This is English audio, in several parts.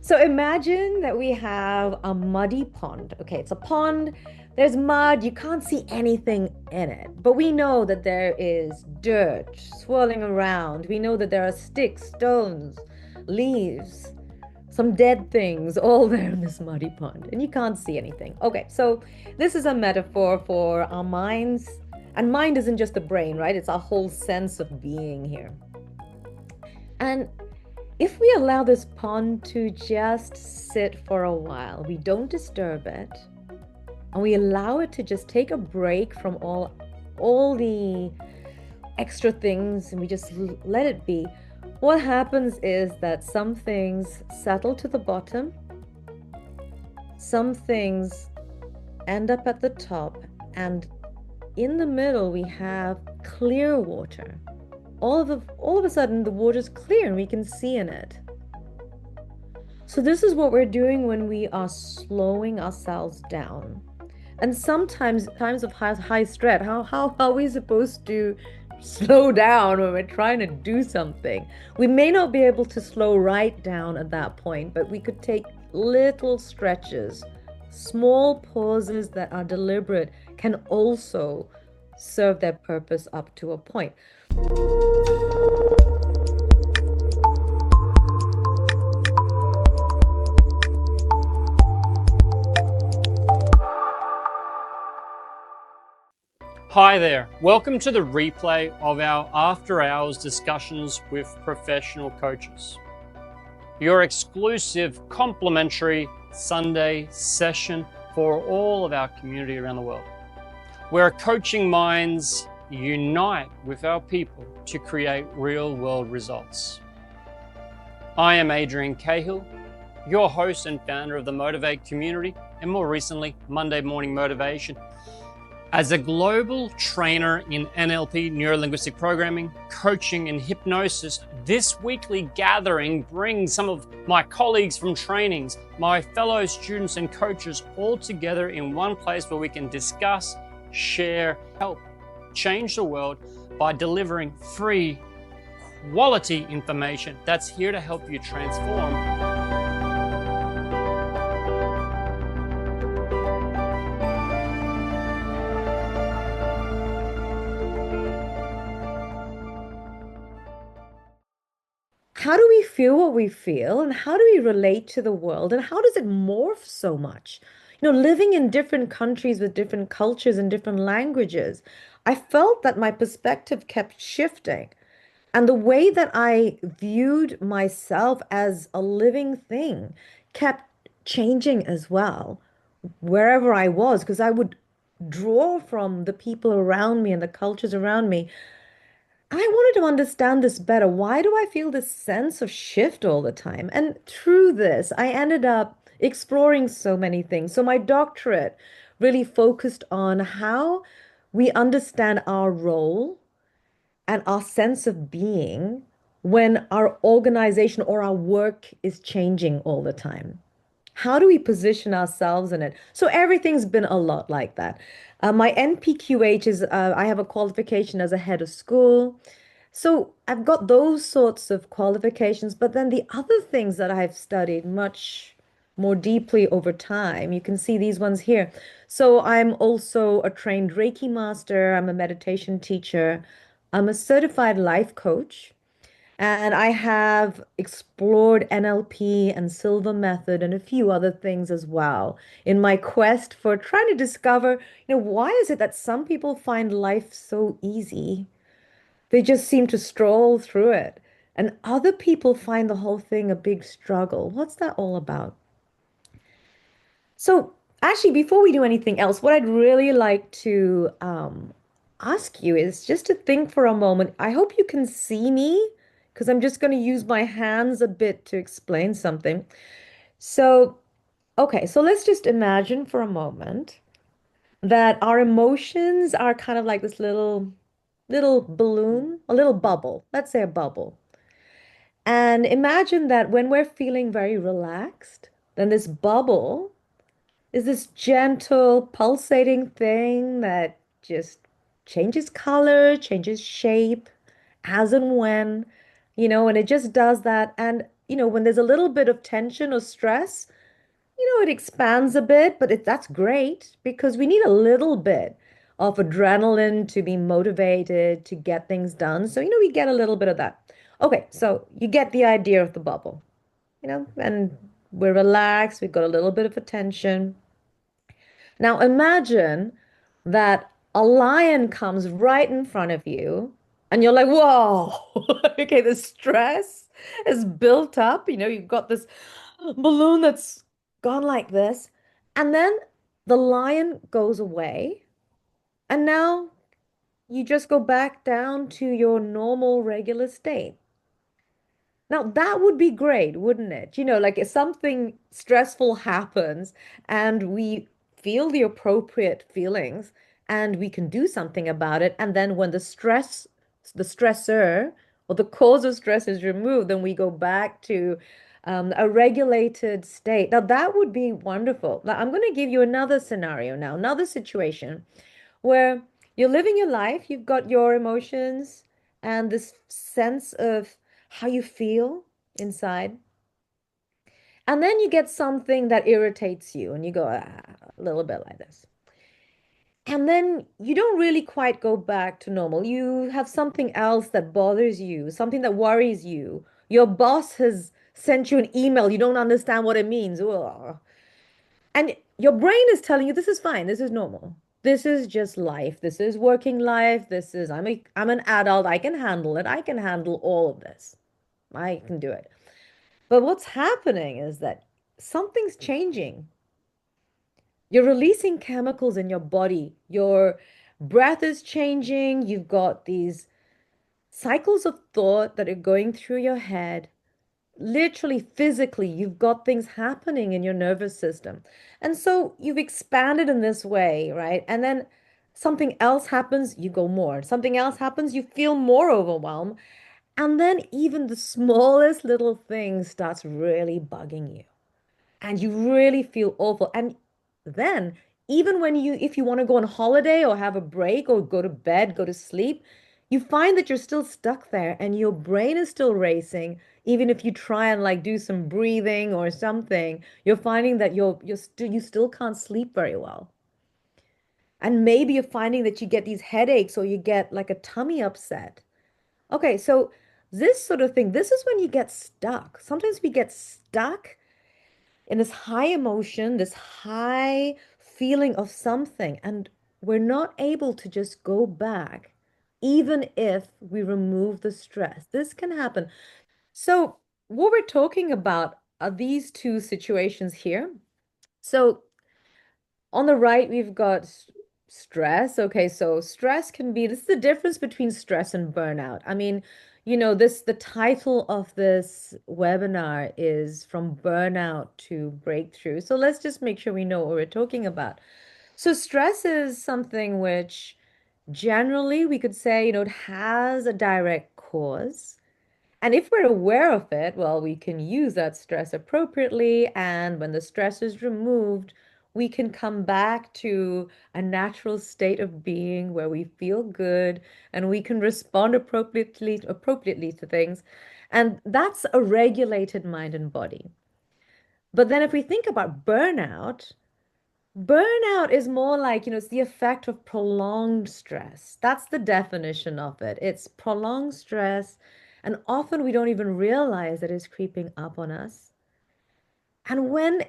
So imagine that we have a muddy pond. Okay, it's a pond. There's mud. You can't see anything in it. But we know that there is dirt swirling around. We know that there are sticks, stones, leaves, some dead things all there in this muddy pond. And you can't see anything. Okay, so this is a metaphor for our minds. And mind isn't just the brain, right? It's our whole sense of being here. And if we allow this pond to just sit for a while, we don't disturb it, and we allow it to just take a break from all the extra things, and we just let it be, what happens is that some things settle to the bottom, some things end up at the top, and in the middle we have clear water. All of a sudden the water's clear and we can see in it. So this is what we're doing when we are slowing ourselves down. And sometimes times of high stress, how are we supposed to slow down when we're trying to do something? We may not be able to slow right down at that point, but we could take little stretches. Small pauses that are deliberate can also serve their purpose up to a point. Hi there, welcome to the replay of our after hours discussions with professional coaches. Your exclusive complimentary Sunday session for all of our community around the world, where coaching minds unite with our people to create real world results. I am Adrian Cahill, your host and founder of the Motivate community, and more recently, Monday Morning Motivation. As a global trainer in NLP, neuro-linguistic programming, coaching, and hypnosis, this weekly gathering brings some of my colleagues from trainings, my fellow students and coaches all together in one place where we can discuss, share, help change the world by delivering free, quality information that's here to help you transform. How do we feel what we feel, and how do we relate to the world, and how does it morph so much? Living in different countries with different cultures and different languages, I felt that my perspective kept shifting. And the way that I viewed myself as a living thing kept changing as well, wherever I was, because I would draw from the people around me and the cultures around me. I wanted to understand this better. Why do I feel this sense of shift all the time? And through this, I ended up exploring so many things. So my doctorate really focused on how we understand our role and our sense of being when our organization or our work is changing all the time. How do we position ourselves in it? So everything's been a lot like that. My NPQH is, I have a qualification as a head of school. So I've got those sorts of qualifications, but then the other things that I've studied much more deeply over time, you can see these ones here. So I'm also a trained Reiki master, I'm a meditation teacher, I'm a certified life coach. And I have explored NLP and Silver Method and a few other things as well in my quest for trying to discover, why is it that some people find life so easy? They just seem to stroll through it. And other people find the whole thing a big struggle. What's that all about? So, actually, before we do anything else, what I'd really like to ask you is just to think for a moment. I hope you can see me because I'm just going to use my hands a bit to explain something. So, okay, so let's just imagine for a moment that our emotions are kind of like this little balloon, a little bubble. Let's say a bubble. And imagine that when we're feeling very relaxed, then this bubble is this gentle, pulsating thing that just changes color, changes shape, as and when, and it just does that. And when there's a little bit of tension or stress, it expands a bit, but that's great because we need a little bit of adrenaline to be motivated to get things done. So, we get a little bit of that. Okay, so you get the idea of the bubble, and we're relaxed, we've got a little bit of attention. Now imagine that a lion comes right in front of you, and you're like, whoa, okay, the stress is built up. You've got this balloon that's gone like this, and then the lion goes away, and now you just go back down to your normal, regular state. Now that would be great, wouldn't it? Like if something stressful happens and we feel the appropriate feelings and we can do something about it. And then when the stressor or the cause of stress is removed, then we go back to a regulated state. Now that would be wonderful. Now I'm going to give you another scenario now, another situation where you're living your life, you've got your emotions and this sense of how you feel inside. And then you get something that irritates you and you go, a little bit like this. And then you don't really quite go back to normal. You have something else that bothers you, something that worries you. Your boss has sent you an email, you don't understand what it means. Ugh. And your brain is telling you this is fine, this is normal. This is just life. This is working life. I'm an adult. I can handle it. I can handle all of this. I can do it. But what's happening is that something's changing. You're releasing chemicals in your body. Your breath is changing. You've got these cycles of thought that are going through your head. Literally, physically, you've got things happening in your nervous system. And so you've expanded in this way, right? And then something else happens, you go more. Something else happens, you feel more overwhelmed. And then even the smallest little thing starts really bugging you. And you really feel awful. And then, even if you want to go on holiday or have a break or go to bed, go to sleep, you find that you're still stuck there and your brain is still racing. Even if you try and like do some breathing or something, you're finding that you still can't sleep very well. And maybe you're finding that you get these headaches or you get like a tummy upset. Okay, so this sort of thing, this is when you get stuck. Sometimes we get stuck in this high emotion, this high feeling of something, and we're not able to just go back, even if we remove the stress. This can happen. So, what we're talking about are these two situations here. So, on the right, we've got stress. Okay, so stress can be, this is the difference between stress and burnout. I mean, the title of this webinar is From Burnout to Breakthrough. So let's just make sure we know what we're talking about. So stress is something which generally we could say, it has a direct cause. And if we're aware of it, well, we can use that stress appropriately. And when the stress is removed, we can come back to a natural state of being where we feel good and we can respond appropriately to things. And that's a regulated mind and body. But then if we think about burnout, burnout is more like, it's the effect of prolonged stress. That's the definition of it. It's prolonged stress, and often we don't even realize that it's creeping up on us. And when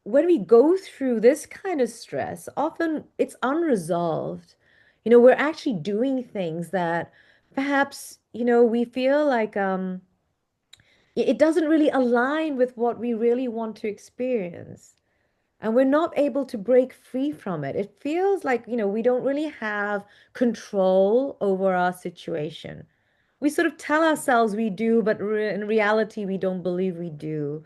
we go through this kind of stress, often it's unresolved. We're actually doing things that perhaps, we feel like it doesn't really align with what we really want to experience and we're not able to break free from it. It feels like, we don't really have control over our situation. We sort of tell ourselves we do, but re in reality, we don't believe we do.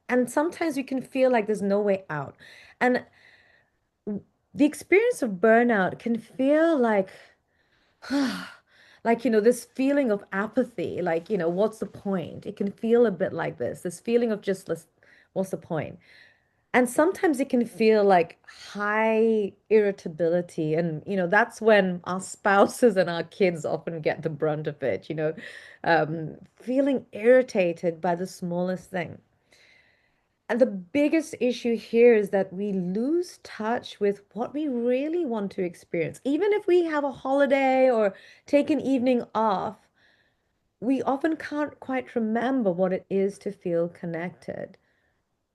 And sometimes we can feel like there's no way out. And the experience of burnout can feel like, like, this feeling of apathy, like, what's the point? It can feel a bit like this feeling of just, what's the point? And sometimes it can feel like high irritability. And, that's when our spouses and our kids often get the brunt of it, feeling irritated by the smallest thing. And the biggest issue here is that we lose touch with what we really want to experience. Even if we have a holiday or take an evening off, we often can't quite remember what it is to feel connected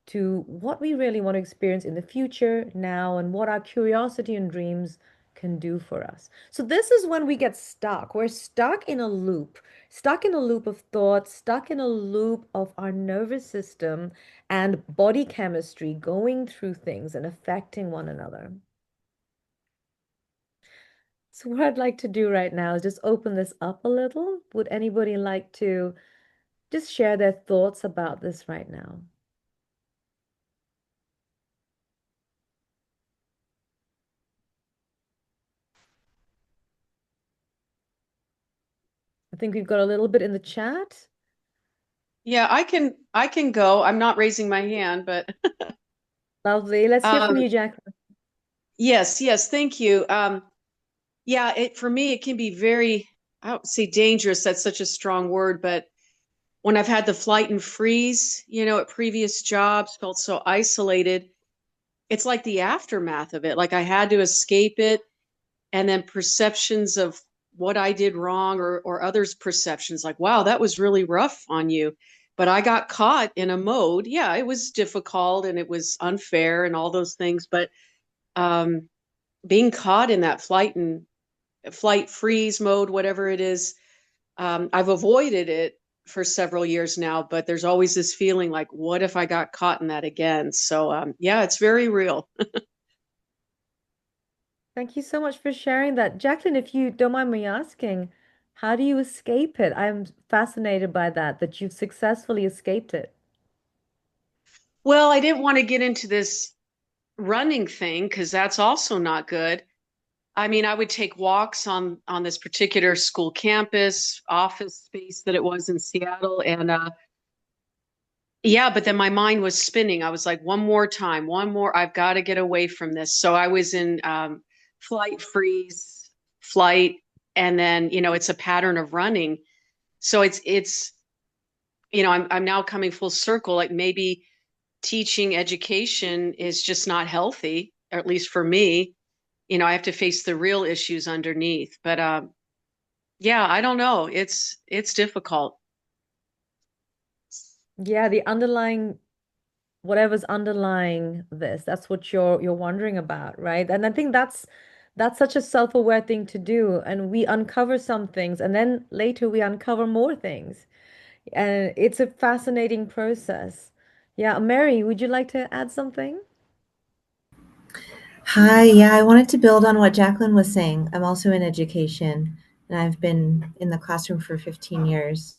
to what we really want to experience in the future, now, and what our curiosity and dreams can do for us. So, this is when we get stuck. We're stuck in a loop of thoughts, stuck in a loop of our nervous system and body chemistry going through things and affecting one another. So, what I'd like to do right now is just open this up a little. Would anybody like to just share their thoughts about this right now? I think we've got a little bit in the chat. Yeah, I can go. I'm not raising my hand, but Lovely. Let's hear from um you, Jacqueline. yes, thank you. Yeah, it for me it can be very, I don't say dangerous, that's such a strong word, but when I've had the flight and freeze, at previous jobs, felt so isolated, it's like the aftermath of it. Like I had to escape it, and then perceptions of what I did wrong, or others' perceptions like, wow, that was really rough on you. But I got caught in a mode. Yeah, it was difficult and it was unfair and all those things. But um, being caught in that flight freeze mode, whatever it is, I've avoided it for several years now. But there's always this feeling like, what if I got caught in that again? So yeah, it's very real. Thank you so much for sharing that. Jacqueline, if you don't mind me asking, how do you escape it? I'm fascinated by that you've successfully escaped it. Well, I didn't want to get into this running thing because that's also not good. I mean, I would take walks on this particular school campus, office space that it was in Seattle, and yeah, but then my mind was spinning. I was like, one more time, one more. I've got to get away from this. So I was in flight freeze, flight, and then it's a pattern of running. So it's I'm now coming full circle. Like maybe teaching education is just not healthy, or at least for me. I have to face the real issues underneath. But yeah, I don't know. It's difficult. Yeah, the underlying whatever's underlying this, that's what you're wondering about, right? And I think that's such a self-aware thing to do. And we uncover some things and then later we uncover more things. And it's a fascinating process. Yeah, Mary, would you like to add something? Hi, yeah, I wanted to build on what Jacqueline was saying. I'm also in education and I've been in the classroom for 15 years.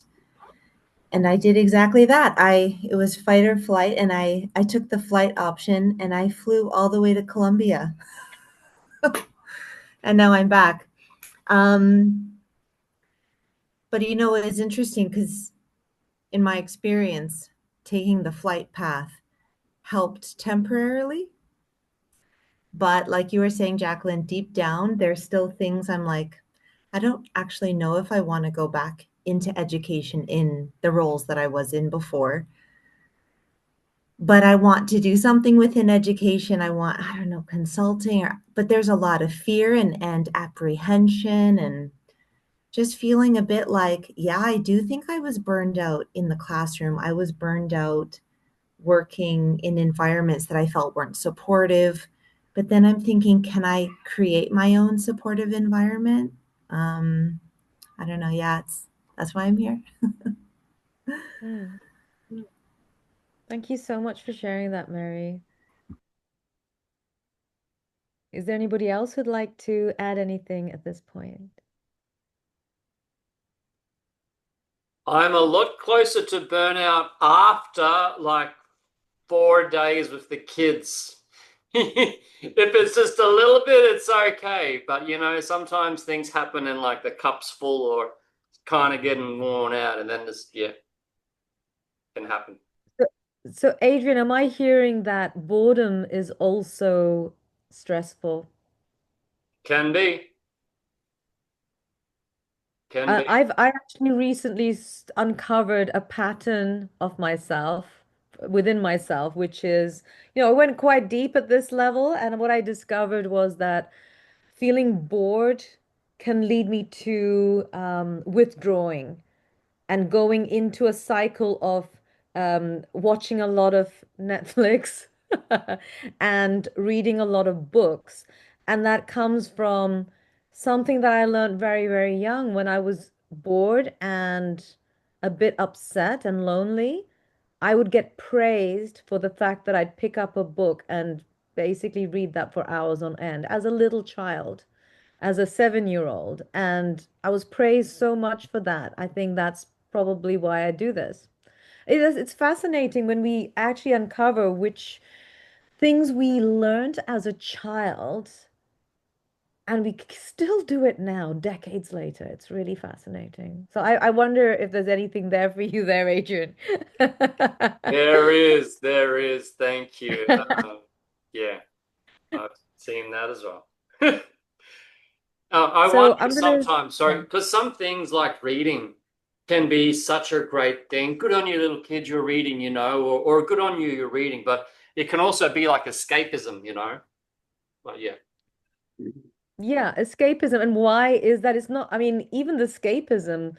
And I did exactly that. It was fight or flight and I took the flight option and I flew all the way to Colombia. And now I'm back. Um, but it's interesting because in my experience, taking the flight path helped temporarily. But like you were saying, Jacqueline, deep down, there's still things I'm like, I don't actually know if I want to go back into education in the roles that I was in before. But I want to do something within education. I don't know, consulting, but there's a lot of fear and apprehension and just feeling a bit like, yeah, I do think I was burned out in the classroom. I was burned out working in environments that I felt weren't supportive. But then I'm thinking, can I create my own supportive environment? Um, I don't know. Yeah, that's why I'm here. Hmm. Thank you so much for sharing that, Mary. Is there anybody else who'd like to add anything at this point? I'm a lot closer to burnout after like 4 days with the kids. If it's just a little bit, it's okay. But sometimes things happen and like the cup's full or kind of getting worn out, and then just yeah, can happen. So, Adrian, am I hearing that boredom is also stressful? Can be, can be. I actually recently uncovered a pattern of myself within myself, which is, I went quite deep at this level, and what I discovered was that feeling bored can lead me to withdrawing and going into a cycle of watching a lot of Netflix and reading a lot of books. And that comes from something that I learned very, very young when I was bored and a bit upset and lonely. I would get praised for the fact that I'd pick up a book and basically read that for hours on end as a little child, as a 7-year-old. And I was praised so much for that. I think that's probably why I do this. It's fascinating when we actually uncover which things we learned as a child and we still do it now, decades later. It's really fascinating. So I wonder if there's anything there for you there, Adrian. There is, there is. Thank you. Yeah, I've seen that as well. I So wonder I'm gonna, sometimes, sorry, yeah. because some things like reading can be such a great thing. Good on you, little kid, you're reading, or good on you, you're reading, but it can also be like escapism. But yeah. Yeah, escapism. And why is that? It's not, I mean, even the escapism,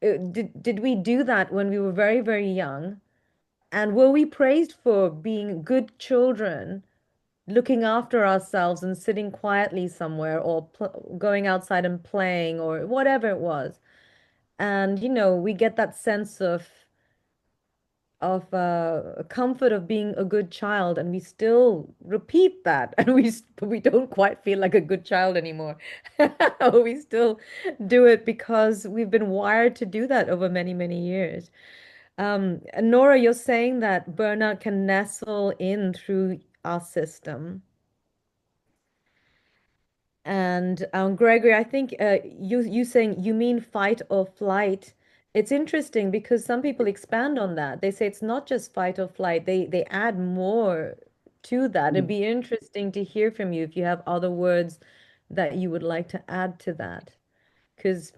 did we do that when we were very, very young? And were we praised for being good children, looking after ourselves and sitting quietly somewhere or pl going outside and playing or whatever it was? And, we get that sense of comfort of being a good child, and we still repeat that, and we don't quite feel like a good child anymore. We still do it because we've been wired to do that over many, many years. And Nora, you're saying that burnout can nestle in through our system. And Gregory, I think you saying you mean fight or flight. It's interesting because some people expand on that. They say it's not just fight or flight. They add more to that. It'd be interesting to hear from you if you have other words that you would like to add to that, because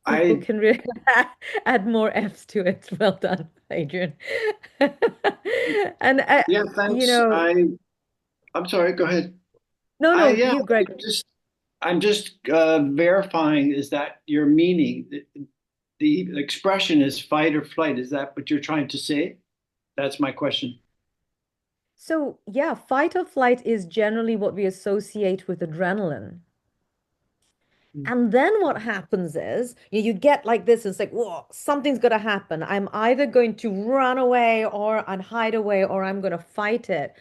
people I can really add more F's to it. Well done, Adrian. And yeah, you thanks. know, I'm sorry, go ahead. no, I no, yeah, you, I Gregory. just I'm just verifying is that your meaning the expression is fight or flight. Is that what you're trying to say? That's my question. So, yeah, fight or flight is generally what we associate with adrenaline. And then what happens is you get like this, it's like, whoa, something's going to happen. I'm either going to run away or I'd hide away or I'm going to fight it.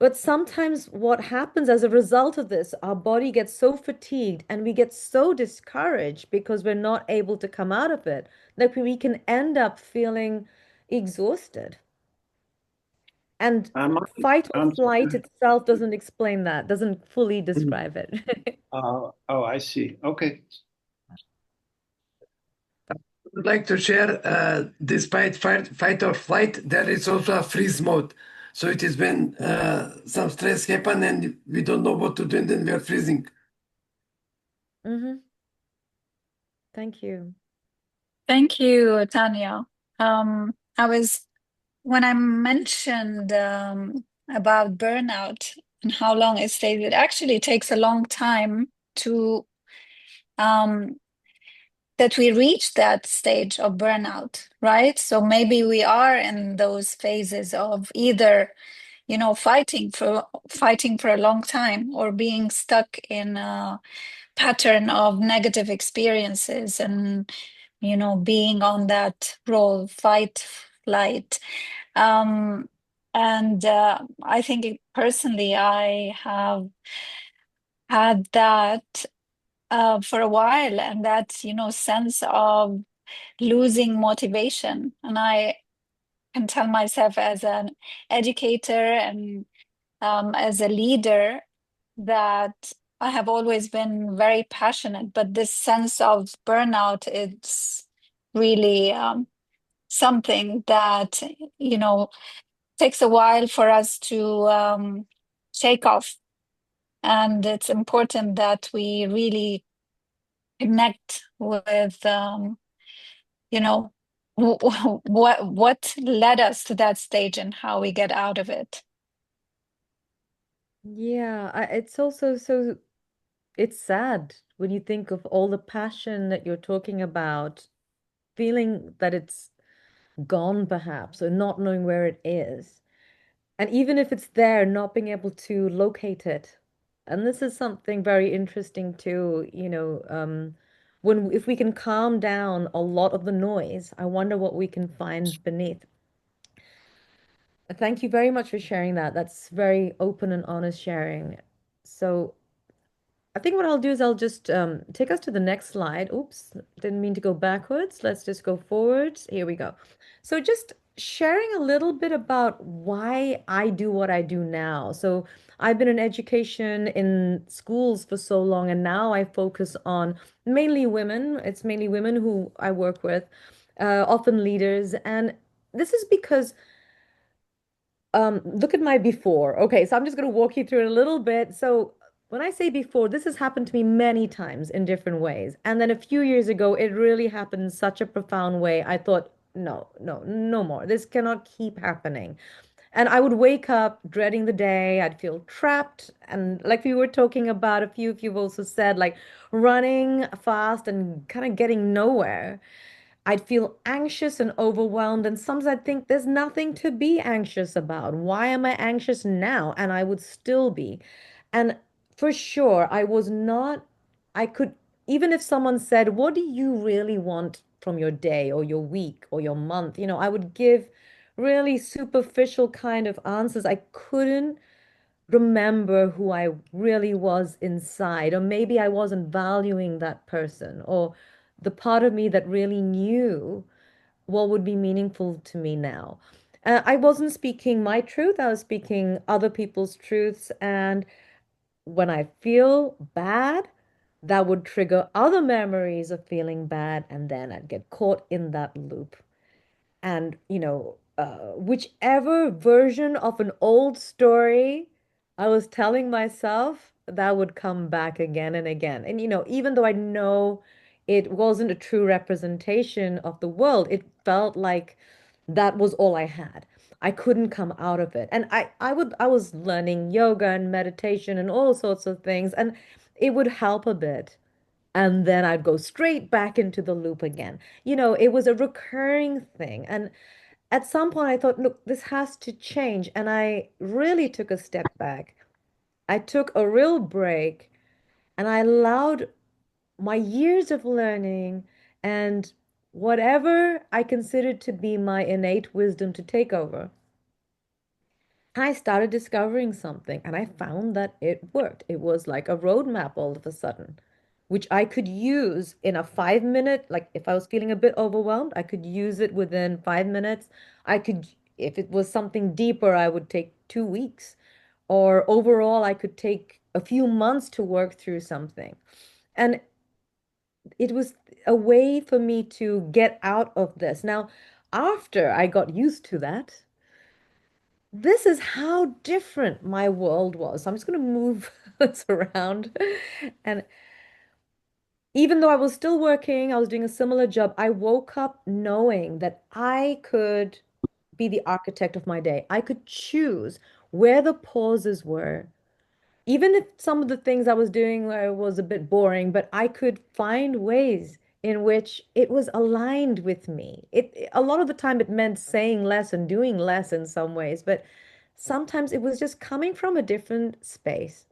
But sometimes what happens as a result of this, our body gets so fatigued and we get so discouraged because we're not able to come out of it that we can end up feeling exhausted. And I'm fight or I'm flight itself doesn't explain that, doesn't fully describe it. oh, I see. Okay. Would like to share, despite fight or flight, there is also a freeze mode. So it is when some stress happen and we don't know what to do, and then we are freezing. Hmm. Thank you. Thank you, Tanya. I was when I mentioned about burnout and how long it stays, it actually takes a long time to um, that we reach that stage of burnout, right? So maybe we are in those phases of either, fighting for a long time or being stuck in a pattern of negative experiences and, being on that role, fight, flight. Um, and I think personally, I have had that for a while, and that, sense of losing motivation. And I can tell myself as an educator and as a leader that I have always been very passionate, but this sense of burnout is really something that, you know, takes a while for us to shake off. And it's important that we really connect with, you know, what led us to that stage and how we get out of it. Yeah, it's also so it's sad when you think of all the passion that you're talking about, feeling that it's gone perhaps, or not knowing where it is. And even if it's there, not being able to locate it. And this is something very interesting too, when if we can calm down a lot of the noise, I wonder what we can find beneath. Thank you very much for sharing that. That's very open and honest sharing. So I think what I'll do is I'll just take us to the next slide. Oops, didn't mean to go backwards. Let's just go forwards. Here we go. So just sharing a little bit about why I do what I do now. So I've been in education in schools for so long, and now I focus on mainly women. It's mainly women who I work with, often leaders. And this is because look at my before. Okay, so I'm just going to walk you through it a little bit. So when I say before, this has happened to me many times in different ways. And then a few years ago, it really happened in such a profound way. I thought, no, no, no more. This cannot keep happening. And I would wake up dreading the day. I'd feel trapped. And like we were talking about, a few of you have also said, like running fast and kind of getting nowhere. I'd feel anxious and overwhelmed, and sometimes I'd think there's nothing to be anxious about. Why am I anxious now? And I would still be. And for sure, I was not, I could, even if someone said, what do you really want from your day or your week or your month? I would give really superficial kind of answers. I couldn't remember who I really was inside, or maybe I wasn't valuing that person, or the part of me that really knew what would be meaningful to me now. I wasn't speaking my truth, I was speaking other people's truths. And when I feel bad, that would trigger other memories of feeling bad, and then I'd get caught in that loop. And, whichever version of an old story I was telling myself, that would come back again and again. And, even though I know it wasn't a true representation of the world, it felt like that was all I had. I couldn't come out of it. And I was learning yoga and meditation and all sorts of things, and it would help a bit, and then I'd go straight back into the loop again. It was a recurring thing. And at some point, I thought, look, this has to change. And I really took a step back. I took a real break, and I allowed my years of learning and whatever I considered to be my innate wisdom to take over. I started discovering something, and I found that it worked. It was like a roadmap all of a sudden, which I could use in a 5 minute, like if I was feeling a bit overwhelmed, I could use it within 5 minutes. I could, if it was something deeper, I would take 2 weeks. Or overall, I could take a few months to work through something. And it was a way for me to get out of this. Now, after I got used to that, this is how different my world was. So I'm just going to move this around. And even though I was still working, I was doing a similar job, I woke up knowing that I could be the architect of my day. I could choose where the pauses were. Even if some of the things I was doing was a bit boring, but I could find ways in which it was aligned with me. A lot of the time it meant saying less and doing less in some ways, but sometimes it was just coming from a different space.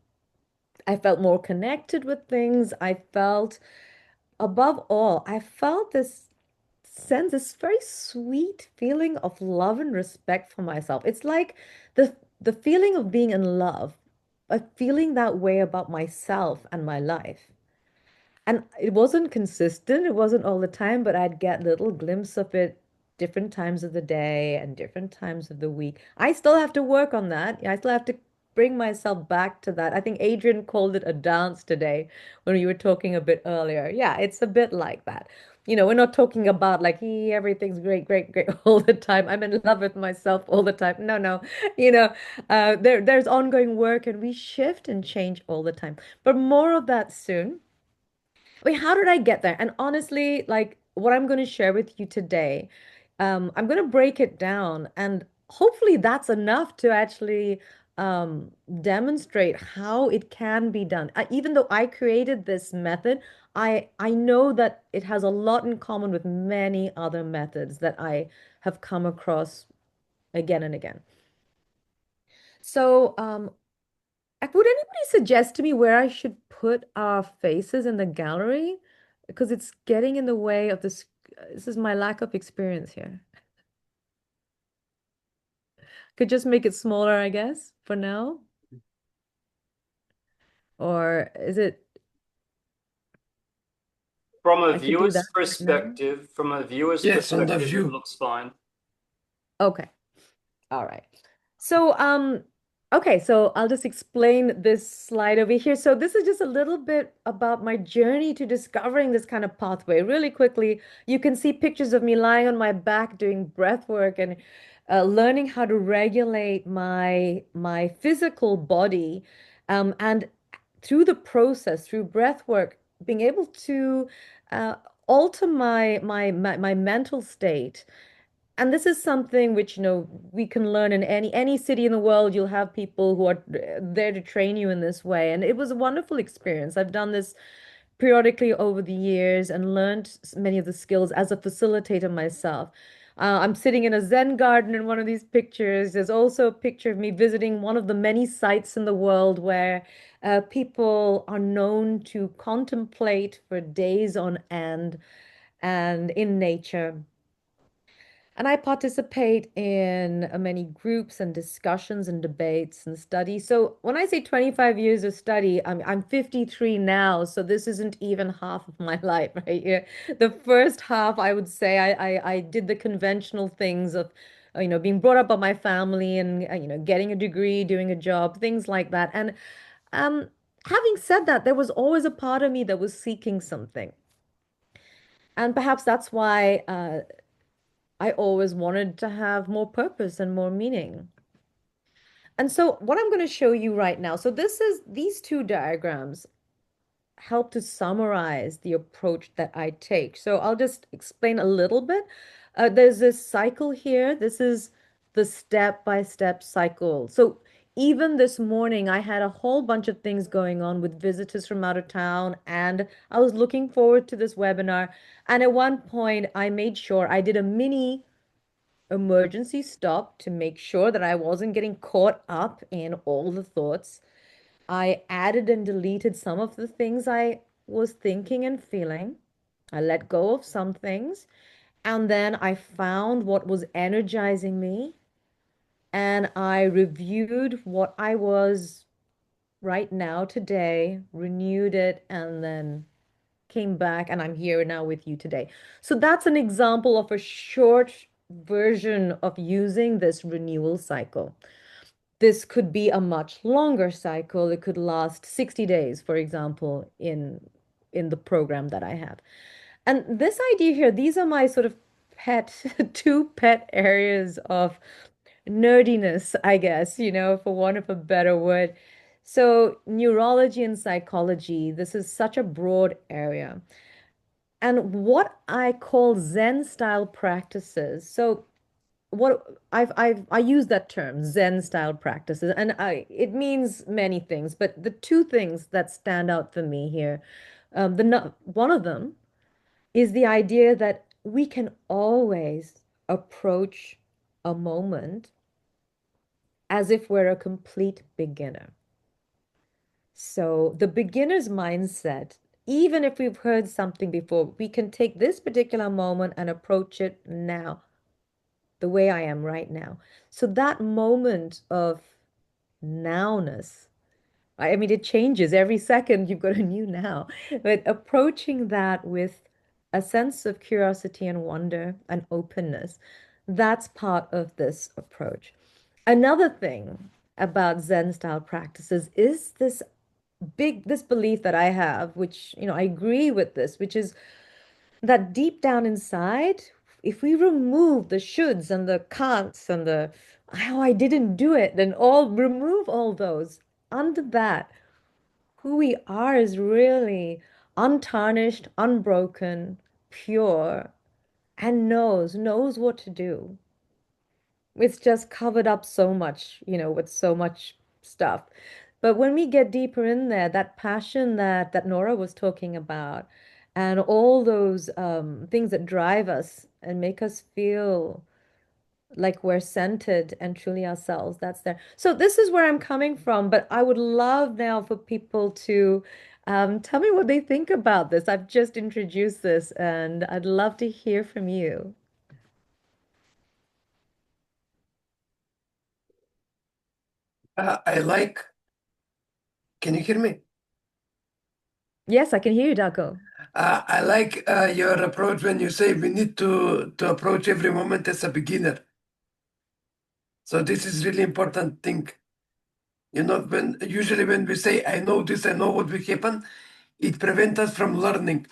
I felt more connected with things. Above all, I felt this sense, this very sweet feeling of love and respect for myself. It's like the feeling of being in love, of feeling that way about myself and my life. And it wasn't consistent, it wasn't all the time, but I'd get little glimpses of it different times of the day and different times of the week. I still have to work on that. I still have to bring myself back to that. I think Adrian called it a dance today when we were talking a bit earlier. Yeah, it's a bit like that. We're not talking about like, everything's great, great, great all the time. I'm in love with myself all the time. No, no. You know, there's ongoing work and we shift and change all the time. But more of that soon. Wait, how did I get there? And honestly, like what I'm going to share with you today, I'm going to break it down, and hopefully that's enough to actually demonstrate how it can be done. Even though I created this method, I know that it has a lot in common with many other methods that I have come across again and again. So, would anybody suggest to me where I should put our faces in the gallery? Because it's getting in the way of this. This is my lack of experience here. Could just make it smaller, I guess, for now. Or is it, From a I could do that viewer's right now? perspective, from a viewer's Yes, on the perspective, it view. looks fine. Okay. All right. So, okay, so I'll just explain this slide over here. So this is just a little bit about my journey to discovering this kind of pathway. Really quickly, you can see pictures of me lying on my back doing breath work and learning how to regulate my physical body, and through the process, through breath work, being able to uh, alter my mental state. And this is something which, we can learn in any city in the world. You'll have people who are there to train you in this way. And it was a wonderful experience. I've done this periodically over the years and learned many of the skills as a facilitator myself. I'm sitting in a Zen garden in one of these pictures. There's also a picture of me visiting one of the many sites in the world where people are known to contemplate for days on end and in nature. And I participate in many groups and discussions and debates and studies. So when I say 25 years of study, I'm 53 now, so this isn't even half of my life, right? Yeah. The first half, I would say, I did the conventional things of, being brought up by my family and, getting a degree, doing a job, things like that. And um, having said that, there was always a part of me that was seeking something. And perhaps that's why I always wanted to have more purpose and more meaning. And so what I'm going to show you right now, so these two diagrams help to summarize the approach that I take. So I'll just explain a little bit. There's this cycle here. This is the step-by-step cycle. So even this morning, I had a whole bunch of things going on with visitors from out of town, and I was looking forward to this webinar. And at one point, I made sure I did a mini emergency stop to make sure that I wasn't getting caught up in all the thoughts. I added and deleted some of the things I was thinking and feeling. I let go of some things. And then I found what was energizing me. And I reviewed what I was right now today, renewed it, and then came back, and I'm here now with you today. So that's an example of a short version of using this renewal cycle. This could be a much longer cycle. It could last 60 days, for example, in the program that I have. And this idea here, these are my sort of two pet areas of nerdiness, I guess, for want of a better word. So, neurology and psychology, this is such a broad area. And what I call Zen style practices. So what I use that term, Zen style practices, and it means many things, but the two things that stand out for me here, one of them is the idea that we can always approach a moment as if we're a complete beginner. So the beginner's mindset, even if we've heard something before, we can take this particular moment and approach it now, the way I am right now. So that moment of nowness, I mean, it changes every second. You've got a new now, but approaching that with a sense of curiosity and wonder and openness, that's part of this approach. Another thing about Zen style practices is this belief that I have, which, I agree with this, which is that deep down inside, if we remove the shoulds and the can'ts and the how I didn't do it, then all remove all those. Under that, who we are is really untarnished, unbroken, pure, and knows what to do. It's just covered up so much, with so much stuff. But when we get deeper in there, that passion that Nora was talking about, and all those things that drive us and make us feel like we're centered and truly ourselves, that's there. So this is where I'm coming from, but I would love now for people to tell me what they think about this. I've just introduced this, and I'd love to hear from you. I like, can you hear me? Yes, I can hear you, Daco. I like your approach when you say we need to approach every moment as a beginner. So this is really important thing. When usually when we say I know this, I know what will happen, it prevents us from learning.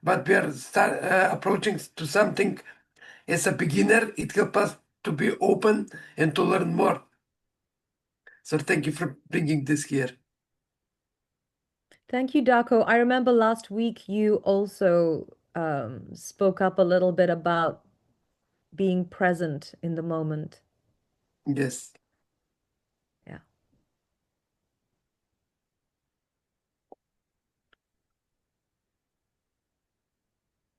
But we are approaching to something as a beginner. It helps us to be open and to learn more. So thank you for bringing this here. Thank you, Daco. I remember last week you also spoke up a little bit about being present in the moment. Yes. Yeah.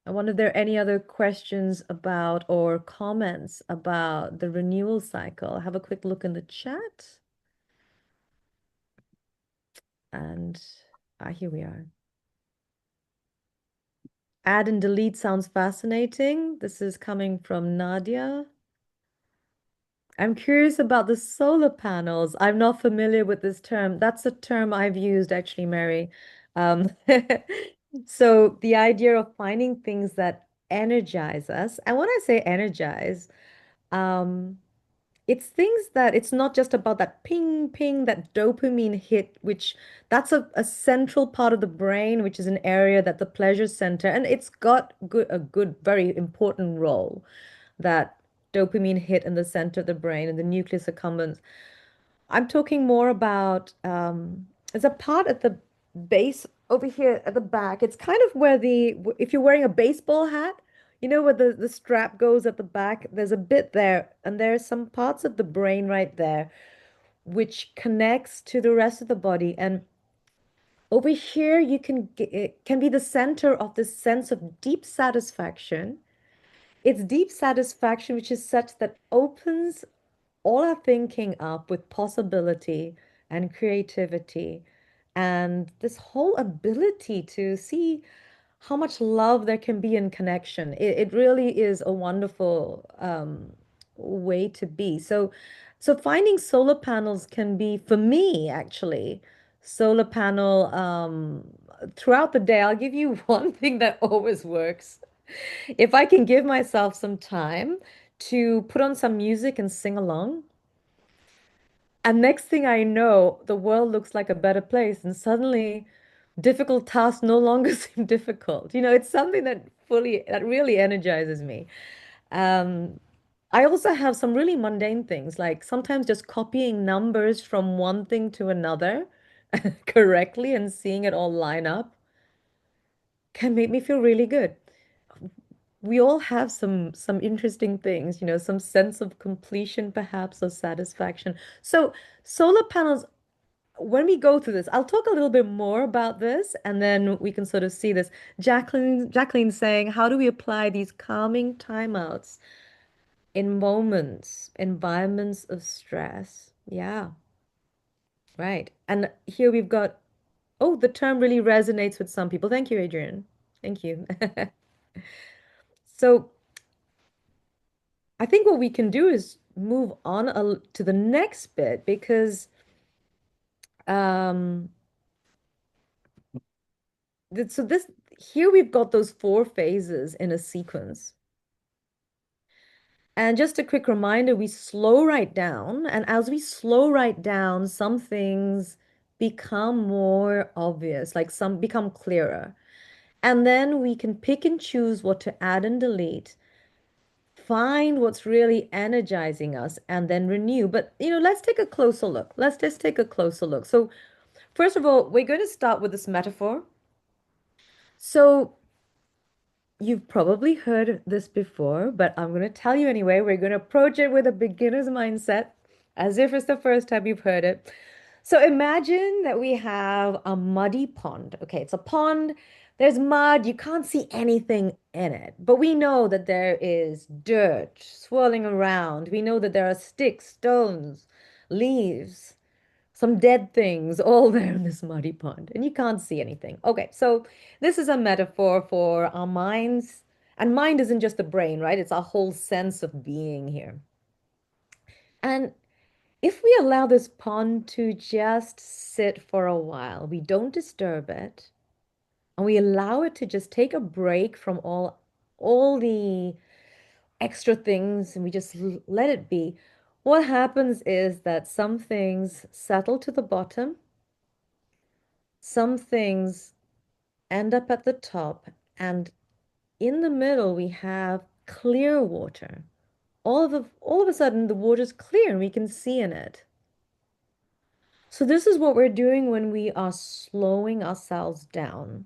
I wonder if there are any other questions about or comments about the renewal cycle. Have a quick look in the chat. And here we are. Add and delete sounds fascinating. This is coming from Nadia. I'm curious about the solar panels. I'm not familiar with this term. That's a term I've used actually, Mary. Um, so the idea of finding things that energize us, and when I say energize, um, it's things that it's not just about that ping, ping, that dopamine hit, which that's a central part of the brain, which is an area that the pleasure center, and it's got a good, very important role, that dopamine hit in the center of the brain and the nucleus accumbens. I'm talking more about there's a part at the base over here at the back. It's kind of where if you're wearing a baseball hat, where the strap goes at the back, there's a bit there, and there's some parts of the brain right there which connects to the rest of the body. And over here, it can be the center of this sense of deep satisfaction. It's deep satisfaction, which is such that opens all our thinking up with possibility and creativity and this whole ability to see how much love there can be in connection. It really is a wonderful way to be. So finding solar panels can be, for me, actually, solar panel throughout the day. I'll give you one thing that always works. If I can give myself some time to put on some music and sing along, and next thing I know, the world looks like a better place, and suddenly difficult tasks no longer seem difficult. It's something that really energizes me. Um, I also have some really mundane things, like sometimes just copying numbers from one thing to another correctly and seeing it all line up can make me feel really good. We all have some interesting things, some sense of completion perhaps or satisfaction. So solar panels, when we go through this, I'll talk a little bit more about this and then we can sort of see this. Jacqueline saying, how do we apply these calming timeouts in environments of stress? Yeah, right. And here we've got, oh, the term really resonates with some people. Thank you, Adrian. Thank you. So I think what we can do is move on to the next bit because um, so this here we've got those four phases in a sequence. And just a quick reminder, we slow right down, and as we slow right down, some things become more obvious, like some become clearer. And then we can pick and choose what to add and delete, find what's really energizing us, and then renew. But, let's take a closer look. Let's just take a closer look. So, first of all, we're going to start with this metaphor. So, you've probably heard this before, but I'm going to tell you anyway. We're going to approach it with a beginner's mindset, as if it's the first time you've heard it. So imagine that we have a muddy pond. Okay, it's a pond. There's mud. You can't see anything in it, but we know that there is dirt swirling around. We know that there are sticks, stones, leaves, some dead things all there in this muddy pond, and you can't see anything. Okay, so this is a metaphor for our minds, and mind isn't just the brain, right? It's our whole sense of being here. And if we allow this pond to just sit for a while, we don't disturb it, and we allow it to just take a break from all the extra things, and we just let it be, what happens is that some things settle to the bottom, some things end up at the top, and in the middle we have clear water. All of a sudden the water's clear and we can see in it. So this is what we're doing when we are slowing ourselves down.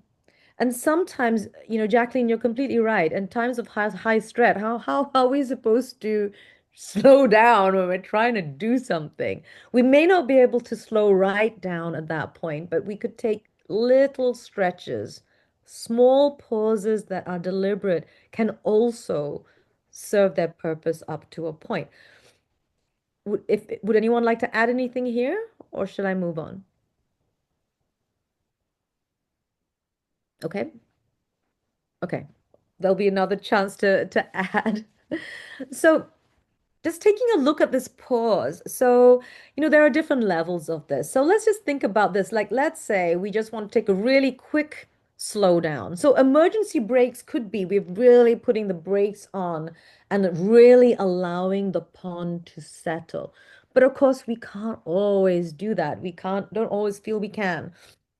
And sometimes, Jacqueline, you're completely right. In times of high stress, how are we supposed to slow down when we're trying to do something? We may not be able to slow right down at that point, but we could take little stretches, small pauses that are deliberate can also serve their purpose up to a point. Would anyone like to add anything here, or should I move on? Okay. Okay. There'll be another chance to add. So just taking a look at this pause. So, there are different levels of this. So let's just think about this. Like, let's say we just want to take a really quick slow down. So emergency brakes could be we're really putting the brakes on and really allowing the pond to settle. But of course, we can't always do that. Don't always feel we can.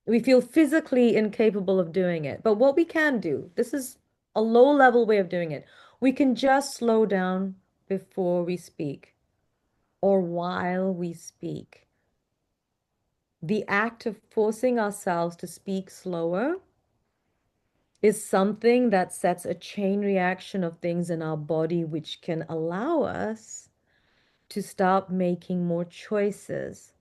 We feel physically incapable of doing it. But what we can do, this is a low level way of doing it. We can just slow down before we speak or while we speak. The act of forcing ourselves to speak slower is something that sets a chain reaction of things in our body, which can allow us to start making more choices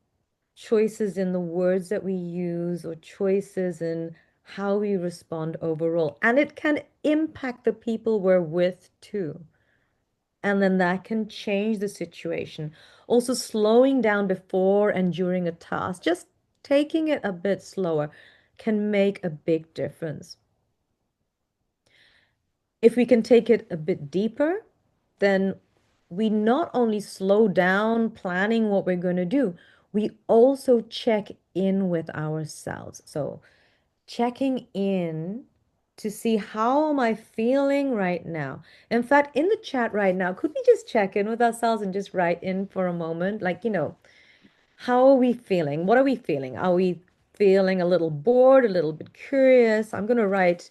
in the words that we use or choices in how we respond overall. And it can impact the people we're with too. And then that can change the situation. Also, slowing down before and during a task, just taking it a bit slower can make a big difference. If we can take it a bit deeper, then we not only slow down planning what we're going to do, we also check in with ourselves. So, checking in to see how am I feeling right now. In fact, in the chat right now, could we just check in with ourselves and just write in for a moment? Like, how are we feeling? What are we feeling? Are we feeling a little bored, a little bit curious? I'm going to write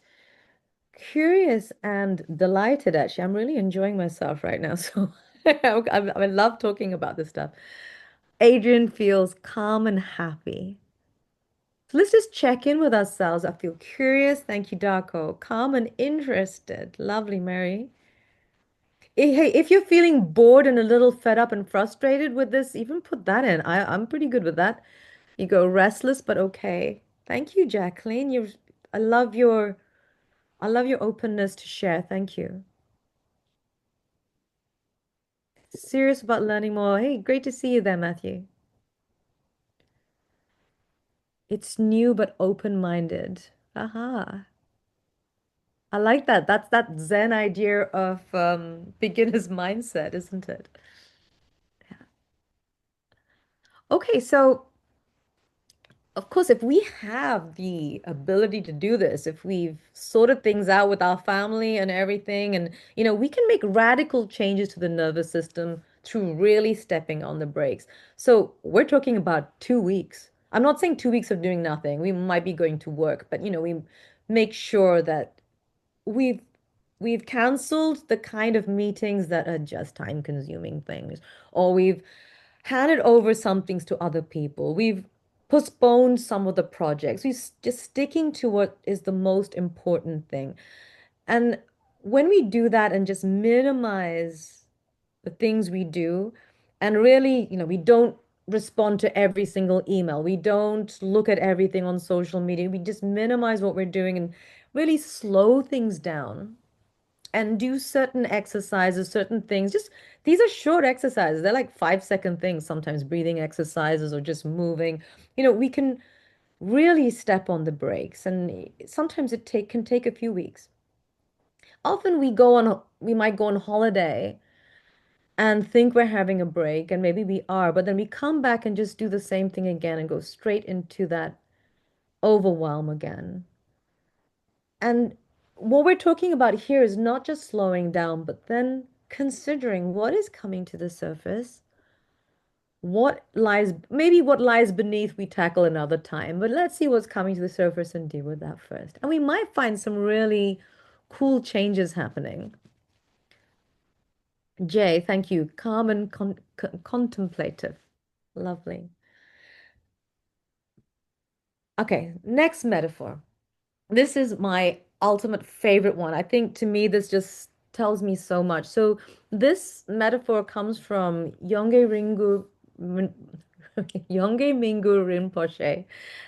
curious and delighted, actually. I'm really enjoying myself right now. So I love talking about this stuff. Adrian feels calm and happy. So let's just check in with ourselves. I feel curious. Thank you, Darko. Calm and interested. Lovely, Mary. Hey, if you're feeling bored and a little fed up and frustrated with this, even put that in. I'm pretty good with that. You go restless, but okay. Thank you, Jacqueline. I love your I love your openness to share. Thank you. Serious about learning more. Hey, great to see you there, Matthew. It's new but open-minded. Aha. I like that. That's that Zen idea of beginner's mindset, isn't it? Yeah. Okay, so of course, if we have the ability to do this, if we've sorted things out with our family and everything, and we can make radical changes to the nervous system through really stepping on the brakes. So we're talking about 2 weeks. I'm not saying 2 weeks of doing nothing. We might be going to work, but we make sure that we've we've canceled the kind of meetings that are just time-consuming things, or we've handed over some things to other people. We've postponed some of the projects. Just sticking to what is the most important thing. And when we do that and just minimize the things we do, and really, we don't respond to every single email. We don't look at everything on social media. We just minimize what we're doing and really slow things down and do certain exercises, certain things. Just these are short exercises. They're like 5-second things, sometimes breathing exercises or just moving. We can really step on the brakes, and sometimes can take a few weeks. Often we might go on holiday and think we're having a break, and maybe we are, but then we come back and just do the same thing again and go straight into that overwhelm again. And what we're talking about here is not just slowing down, but then considering what is coming to the surface, what lies beneath we tackle another time. But let's see what's coming to the surface and deal with that first. And we might find some really cool changes happening. Jay, thank you. Calm and contemplative. Lovely. Okay, next metaphor. This is my ultimate favorite one. I think to me, this just tells me so much. So, this metaphor comes from Yongey Mingyur Rinpoche,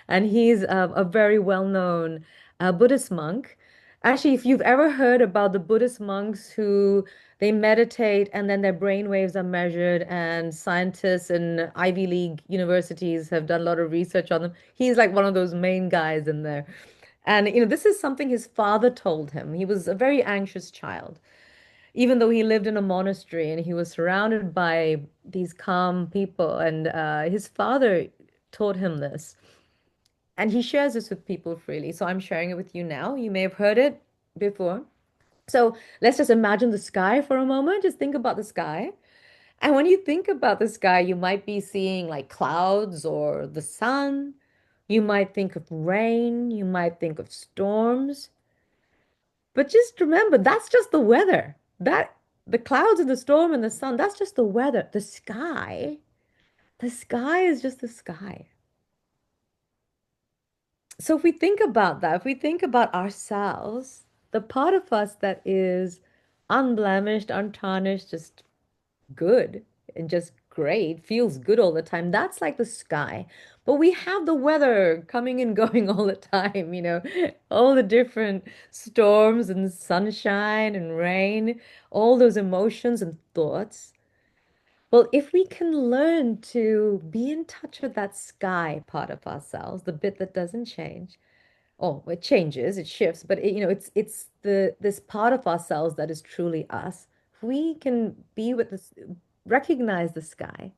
and he's a very well-known Buddhist monk. Actually, if you've ever heard about the Buddhist monks who they meditate and then their brain waves are measured, and scientists in Ivy League universities have done a lot of research on them, he's like one of those main guys in there. And this is something his father told him. He was a very anxious child, even though he lived in a monastery and he was surrounded by these calm people. And his father taught him this. And he shares this with people freely. So I'm sharing it with you now. You may have heard it before. So let's just imagine the sky for a moment. Just think about the sky. And when you think about the sky, you might be seeing like clouds or the sun. You might think of rain. You might think of storms. But just remember, that's just the weather. That the clouds and the storm and the sun, that's just the weather. The sky is just the sky. So if we think about that, if we think about ourselves, the part of us that is unblemished, untarnished, just good and just great, feels good all the time. That's like the sky. But we have the weather coming and going all the time, all the different storms and sunshine and rain, all those emotions and thoughts. Well, if we can learn to be in touch with that sky part of ourselves, the bit that doesn't change, oh, it changes, it shifts, but it's this part of ourselves that is truly us. If we can be with this, recognize the sky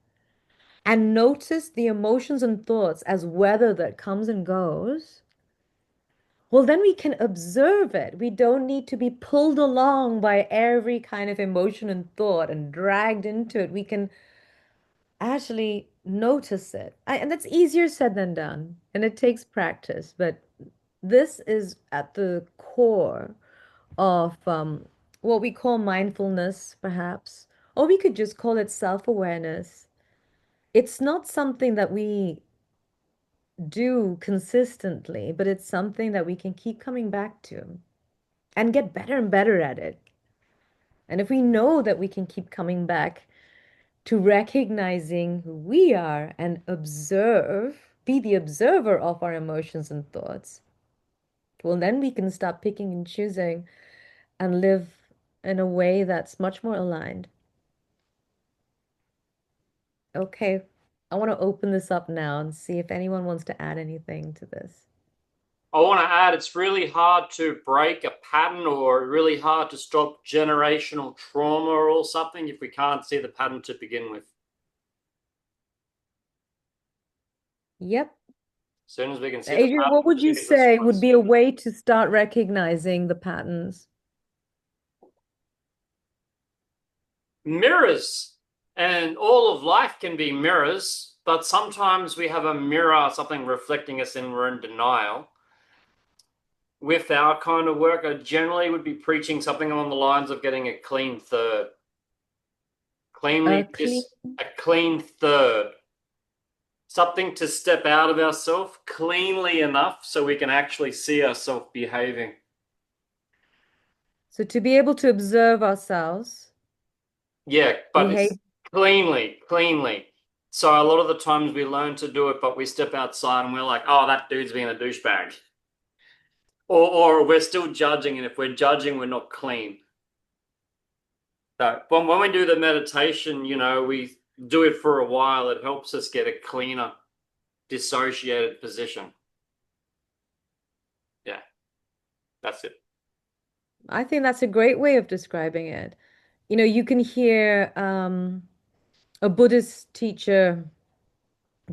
and notice the emotions and thoughts as weather that comes and goes, well, then we can observe it. We don't need to be pulled along by every kind of emotion and thought and dragged into it. We can actually notice it. And that's easier said than done, and it takes practice, but this is at the core of what we call mindfulness, perhaps, or we could just call it self-awareness. It's not something that we do consistently, but it's something that we can keep coming back to and get better and better at it. And if we know that we can keep coming back to recognizing who we are and be the observer of our emotions and thoughts, well, then we can stop picking and choosing and live in a way that's much more aligned. Okay, I want to open this up now and see if anyone wants to add anything to this. I want to add, it's really hard to break a pattern or really hard to stop generational trauma or something if we can't see the pattern to begin with. Yep. As soon as we can see the Adrian, pattern, what would you say would be a way to start recognizing the patterns? Mirrors. And all of life can be mirrors, but sometimes we have a mirror, something reflecting us, and we're in denial. with our kind of work, I generally would be preaching something along the lines of getting a clean third. Clean. A clean third. Something to step out of ourselves cleanly enough so we can actually see ourselves behaving. So to be able to observe ourselves, Yeah, but behave. it's cleanly. So a lot of the times we learn to do it, but we step outside and we're like, oh, that dude's being a douchebag. Or we're still judging, and if we're judging, we're not clean. So when we do the meditation, we do it for a while. It helps us get a cleaner, dissociated position. Yeah, that's it. I think that's a great way of describing it. You can hear a Buddhist teacher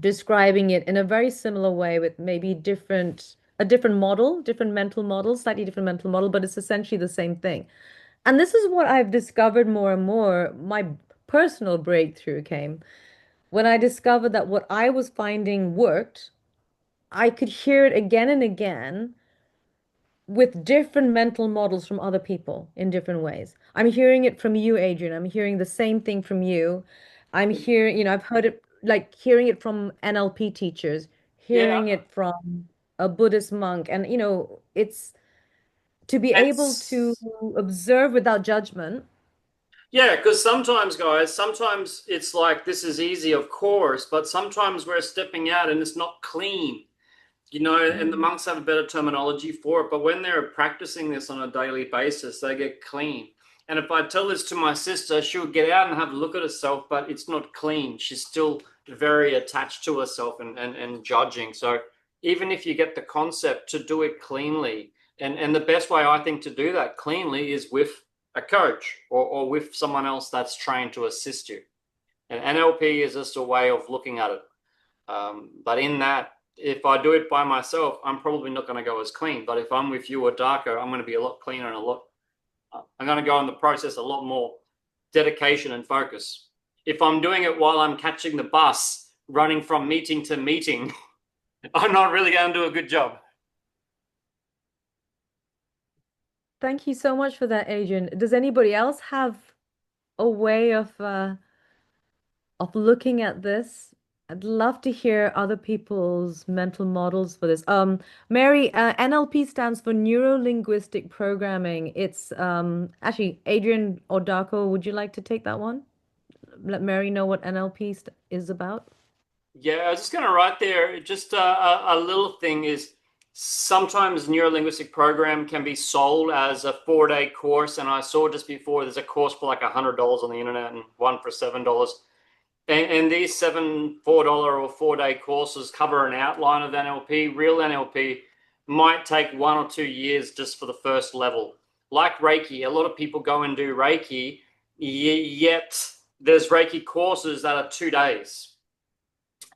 describing it in a very similar way with maybe a different model, different mental model, slightly different mental model, but it's essentially the same thing. And this is what I've discovered more and more. My personal breakthrough came when I discovered that what I was finding worked. I could hear it again and again with different mental models from other people in different ways. I'm hearing it from you, Adrian. I'm hearing the same thing from you. I'm hearing, I've heard it like hearing it from NLP teachers, Yeah, hearing it from a Buddhist monk. And, it's to be able to it's observe without judgment. yeah, because sometimes, guys, sometimes it's like this is easy, of course, but sometimes we're stepping out and it's not clean. And the Mm. monks have a better terminology for it, but when they're practicing this on a daily basis, they get clean. And if I tell this to my sister, she'll get out and have a look at herself, but it's not clean. She's still very attached to herself and judging. So even if you get the concept to do it cleanly, and the best way I think to do that cleanly is with a coach or with someone else that's trained to assist you. And NLP is just a way of looking at it. But in that, if I do it by myself, I'm probably not going to go as clean. But if I'm with you or Darko, I'm going to be a lot cleaner and I'm going to go in the process a lot more dedication and focus. If I'm doing it while I'm catching the bus, running from meeting to meeting, I'm not really going to do a good job. Thank you so much for that, Adrian. Does anybody else have a way of looking at this? I'd love to hear other people's mental models for this. Mary, NLP stands for Neuro Linguistic Programming. It's actually Adrian or Darko, would you like to take that one? Let Mary know what NLP is about. Yeah, I was just going to write there, just a little thing is sometimes neuro-linguistic program can be sold as a 4-day course. And I saw just before there's a course for like $100 on the internet and one for $7. And these $4 or 4-day courses cover an outline of NLP. Real NLP might take 1 or 2 years just for the first level. Like Reiki, a lot of people go and do Reiki, yet there's Reiki courses that are 2 days.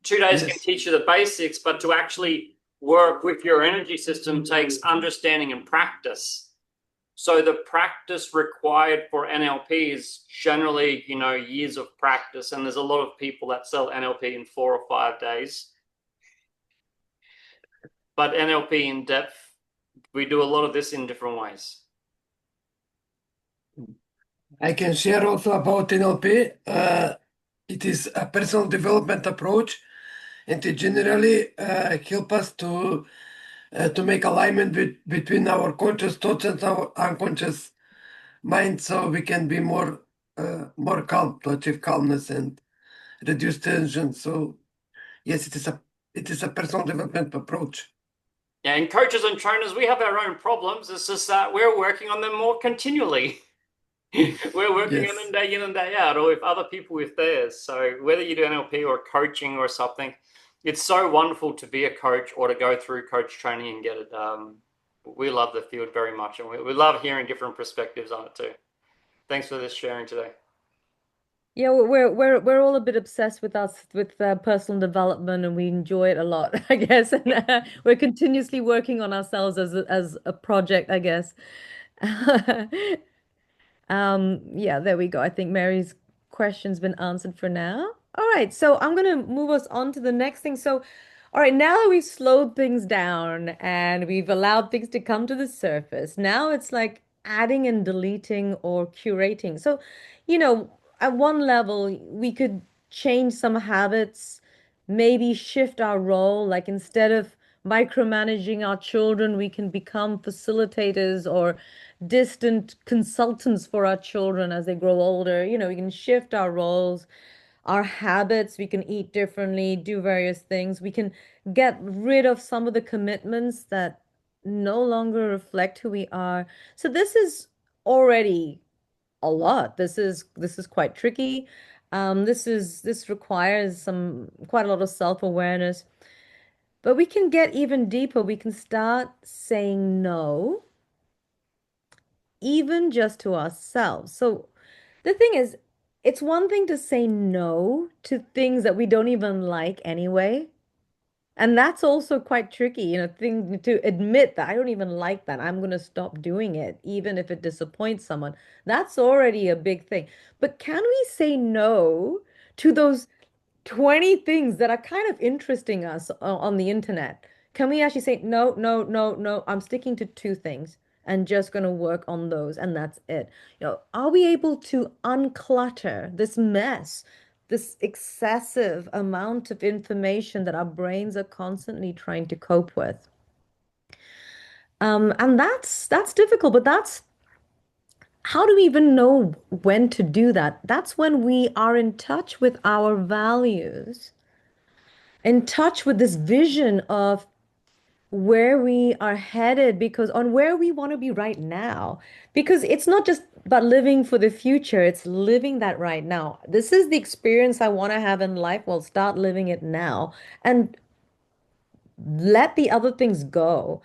2 days can Yes. teach you the basics, but to actually work with your energy system takes understanding and practice. So the practice required for NLP is generally, years of practice. And there's a lot of people that sell NLP in 4 or 5 days. But NLP in depth, we do a lot of this in different ways. I can share also about NLP. It is a personal development approach, and it generally help us to make alignment between our conscious thoughts and our unconscious mind, so we can be more calm, to achieve calmness and reduce tension. So yes, it is a personal development approach. Yeah, and coaches and trainers, we have our own problems. It's just that we're working on them more continually. We're working on Yes. them day in and day out, or with other people with theirs. So whether you do NLP or coaching or something, it's so wonderful to be a coach or to go through coach training and get it. We love the field very much, and we love hearing different perspectives on it too. Thanks for this sharing today. Yeah, we're all a bit obsessed with personal development, and we enjoy it a lot, I guess. And we're continuously working on ourselves as a project, I guess. Yeah, there we go. I think Mary's question's been answered for now. All right, so I'm gonna move us on to the next thing. So All right, now that we've slowed things down and we've allowed things to come to the surface, now it's like adding and deleting or curating. So, at one level, we could change some habits, maybe shift our role. Like instead of micromanaging our children, we can become facilitators or distant consultants for our children as they grow older. We can shift our roles, our habits. We can eat differently, do various things. We can get rid of some of the commitments that no longer reflect who we are. So this is already a lot. This is quite tricky. This requires some quite a lot of self-awareness. But we can get even deeper. We can start saying no, even just to ourselves. So the thing is, it's one thing to say no to things that we don't even like anyway. And that's also quite tricky, thing to admit that I don't even like that. I'm going to stop doing it, even if it disappoints someone. That's already a big thing. But can we say no to those 20 things that are kind of interesting us on the internet? Can we actually say, no, no, no, no, I'm sticking to two things and just going to work on those, and that's it. Are we able to unclutter this mess, this excessive amount of information that our brains are constantly trying to cope with? And that's difficult, but that's how do we even know when to do that? That's when we are in touch with our values, in touch with this vision of where we are headed, because on where we want to be right now, because it's not just about living for the future, it's living that right now. This is the experience I want to have in life. Well, start living it now and let the other things go.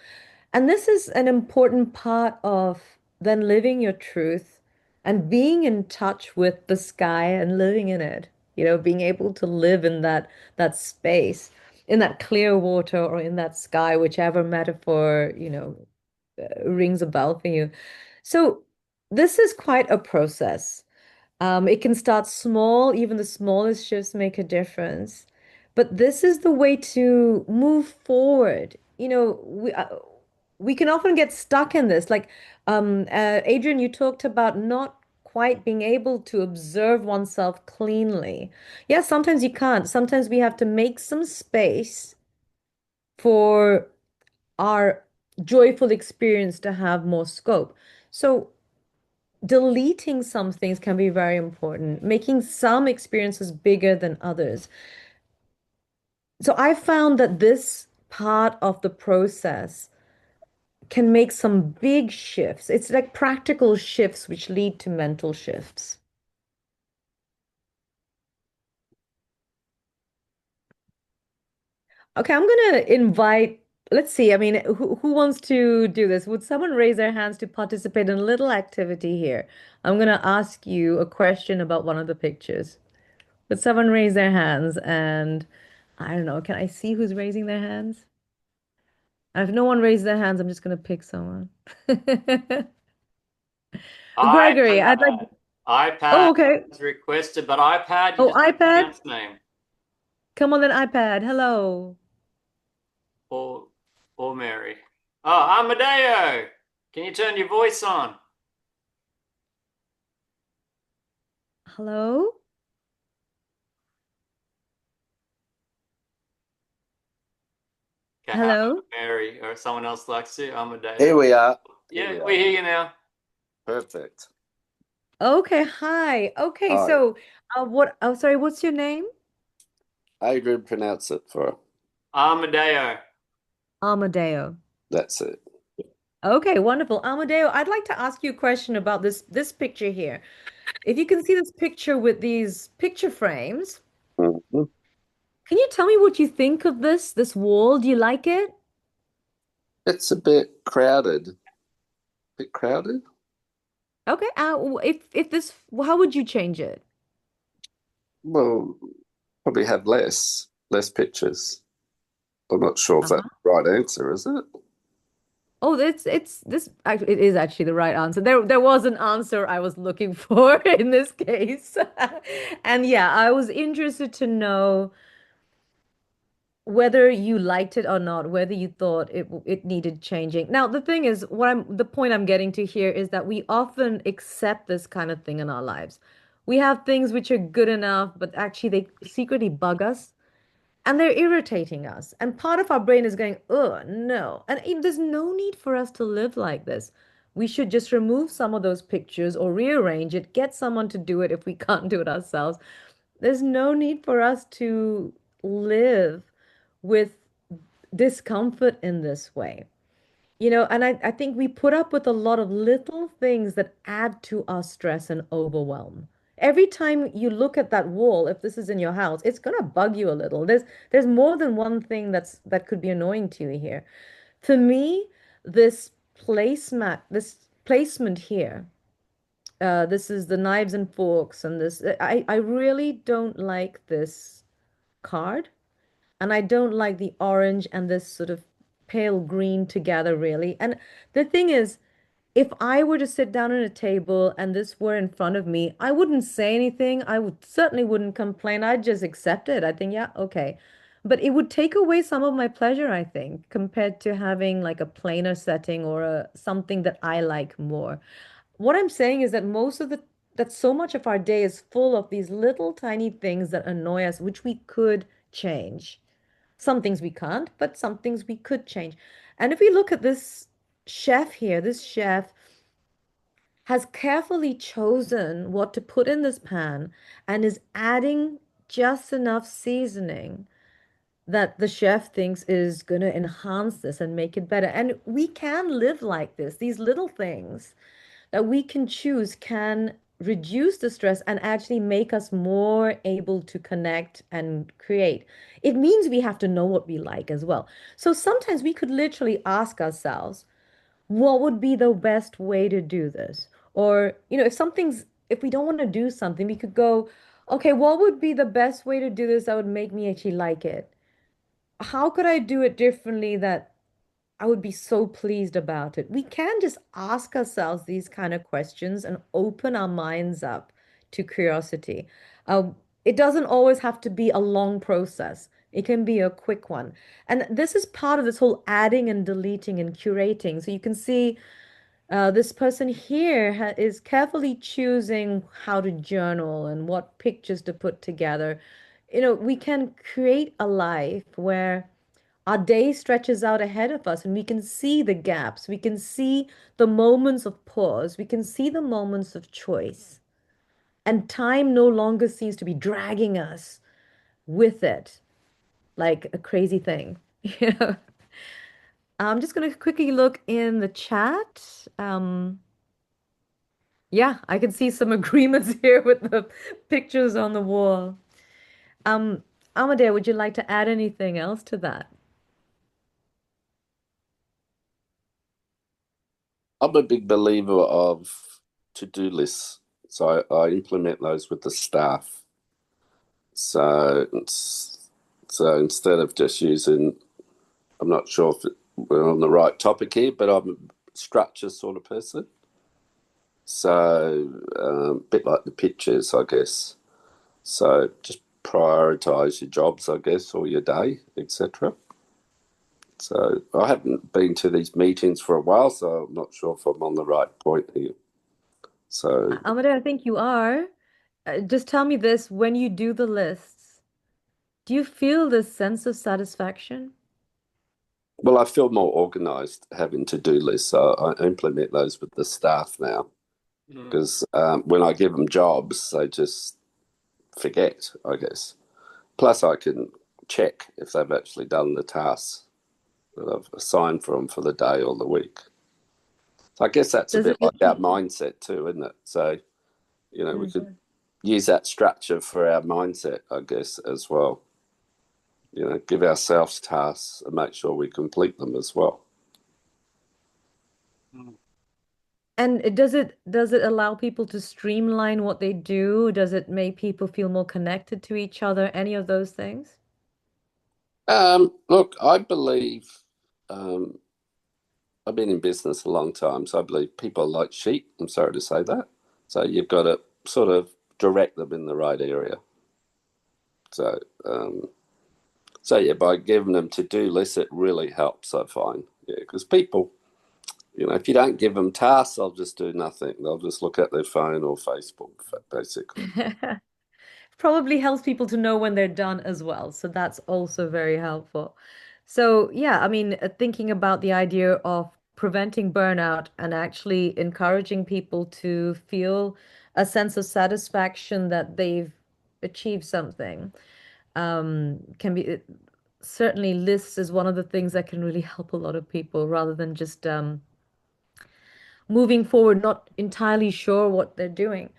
And this is an important part of then living your truth and being in touch with the sky and living in it. Being able to live in that space, in that clear water or in that sky, whichever metaphor, rings a bell for you. So this is quite a process. It can start small, even the smallest shifts make a difference. But this is the way to move forward. We can often get stuck in this. Like, Adrian, you talked about not quite being able to observe oneself cleanly. Yeah, sometimes you can't. Sometimes we have to make some space for our joyful experience to have more scope. So deleting some things can be very important, making some experiences bigger than others. So I found that this part of the process can make some big shifts. It's like practical shifts which lead to mental shifts. Okay, I'm gonna invite, let's see, I mean, who wants to do this? Would someone raise their hands to participate in a little activity here? I'm gonna ask you a question about one of the pictures. Would someone raise their hands? And I don't know, can I see who's raising their hands? And if no one raised their hands, I'm just gonna pick someone. Gregory, I'd like. iPad Oh, okay. is requested, but iPad, you Oh, just have to iPad. pronounce name. Come on then, iPad. Hello. Or or Mary. Oh, Amadeo. Can you turn your voice on? Hello. Okay, how Hello. about Mary or someone else likes to? Amadeo. Here we are. Yeah, we hear you now. Perfect. Okay, hi. Okay, Hi. so what oh sorry, what's your name? Adrian, pronounce it for her. Amadeo. Amadeo. That's it. Okay, wonderful. Amadeo, I'd like to ask you a question about this picture here. If you can see this picture with these picture frames, Mhm. can you tell me what you think of this wall? Do you like it? It's a bit crowded. Bit crowded? Okay. If this, how would you change it? Well, probably have less pictures. I'm not sure if that's Uh-huh. the right answer, is it? Oh, it's this actually it is actually the right answer. There was an answer I was looking for in this case. And yeah, I was interested to know whether you liked it or not, whether you thought it needed changing. Now, the thing is, the point I'm getting to here is that we often accept this kind of thing in our lives. We have things which are good enough, but actually they secretly bug us and they're irritating us. And part of our brain is going, oh, no. And there's no need for us to live like this. We should just remove some of those pictures or rearrange it, get someone to do it if we can't do it ourselves. There's no need for us to live with discomfort in this way. And I think we put up with a lot of little things that add to our stress and overwhelm. Every time you look at that wall, if this is in your house, it's gonna bug you a little. There's more than one thing that could be annoying to you here. For me, this placement here, this is the knives and forks, and I really don't like this card. And I don't like the orange and this sort of pale green together, really. And the thing is, if I were to sit down at a table and this were in front of me, I wouldn't say anything. I would certainly wouldn't complain. I'd just accept it. I think, yeah, okay. But it would take away some of my pleasure, I think, compared to having like a plainer setting or something that I like more. What I'm saying is that so much of our day is full of these little tiny things that annoy us, which we could change. Some things we can't, but some things we could change. And if we look at this chef here, this chef has carefully chosen what to put in this pan and is adding just enough seasoning that the chef thinks is going to enhance this and make it better. And we can live like this. These little things that we can choose can reduce the stress and actually make us more able to connect and create. It means we have to know what we like as well. So sometimes we could literally ask ourselves, what would be the best way to do this? Or, if we don't want to do something, we could go, okay, what would be the best way to do this that would make me actually like it? How could I do it differently that I would be so pleased about it? We can just ask ourselves these kind of questions and open our minds up to curiosity. Uh, it doesn't always have to be a long process. It can be a quick one. And this is part of this whole adding and deleting and curating. So you can see this person here is carefully choosing how to journal and what pictures to put together. We can create a life where our day stretches out ahead of us and we can see the gaps. We can see the moments of pause. We can see the moments of choice. And time no longer seems to be dragging us with it like a crazy thing. You know? I'm just going to quickly look in the chat. Yeah, I can see some agreements here with the pictures on the wall. Um, Amadea, would you like to add anything else to that? I'm a big believer of to-do lists. So I implement those with the staff. So instead of just using, I'm not sure if we're on the right topic here, but I'm a structure sort of person. So a bit like the pictures, I guess. So just prioritize your jobs, I guess, or your day, etc. So I haven't been to these meetings for a while, so I'm not sure if I'm on the right point here. So Amadea, I think you are. Just tell me this, when you do the lists, do you feel this sense of satisfaction? well, I feel more organized having to-do lists. So I implement those with the staff now because when I give them jobs, they just forget, I guess. Plus, I can check if they've actually done the tasks that I've assigned for them for the day or the week. So I guess that's a Does bit it like our mindset too, isn't it? So, we could use that structure for our mindset, I guess, as well. Give ourselves tasks and make sure we complete them as well. And does it allow people to streamline what they do? Does it make people feel more connected to each other? Any of those things? Look, I believe I've been in business a long time, so I believe people are like sheep. I'm sorry to say that. So you've got to sort of direct them in the right area. So So yeah, by giving them to-do lists, it really helps, I find. Yeah, because people, if you don't give them tasks, they'll just do nothing. They'll just look at their phone or Facebook, basically. Probably helps people to know when they're done as well. So that's also very helpful. So, yeah, I mean, thinking about the idea of preventing burnout and actually encouraging people to feel a sense of satisfaction that they've achieved something, can be certainly lists is one of the things that can really help a lot of people rather than just moving forward, not entirely sure what they're doing.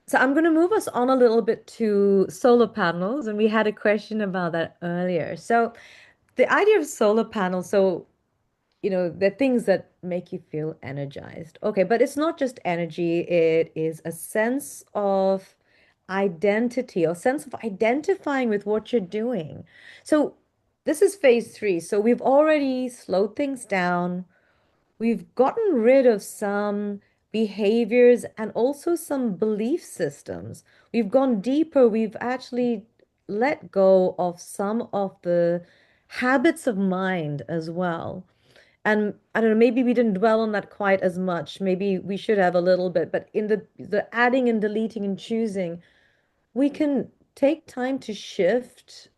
So I'm going to move us on a little bit to solar panels, and we had a question about that earlier. So the idea of solar panels, so they're things that make you feel energized. Okay, but it's not just energy, it is a sense of identity or sense of identifying with what you're doing. So this is phase three. So we've already slowed things down. We've gotten rid of some behaviors and also some belief systems. We've gone deeper. We've actually let go of some of the habits of mind as well. And I don't know, maybe we didn't dwell on that quite as much. Maybe we should have a little bit, but in the adding and deleting and choosing, we can take time to shift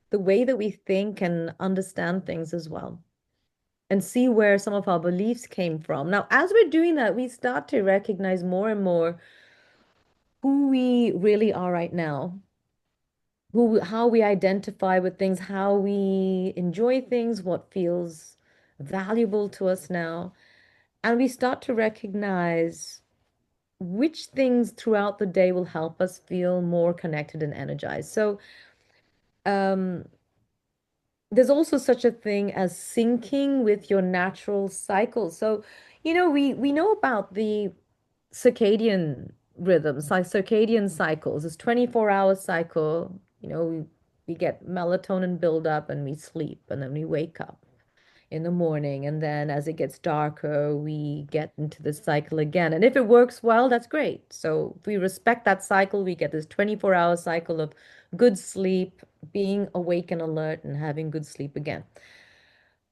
the way that we think and understand things as well and see where some of our beliefs came from. Now, as we're doing that, we start to recognize more and more who we really are right now, how we identify with things, how we enjoy things, what feels valuable to us now. And we start to recognize which things throughout the day will help us feel more connected and energized. So, um, there's also such a thing as syncing with your natural cycle. So, we know about the circadian rhythms, like circadian cycles, this 24-hour cycle. We get melatonin buildup and we sleep and then we wake up in the morning. And then as it gets darker, we get into this cycle again. And if it works well, that's great. So if we respect that cycle, we get this 24-hour cycle of good sleep, being awake and alert, and having good sleep again.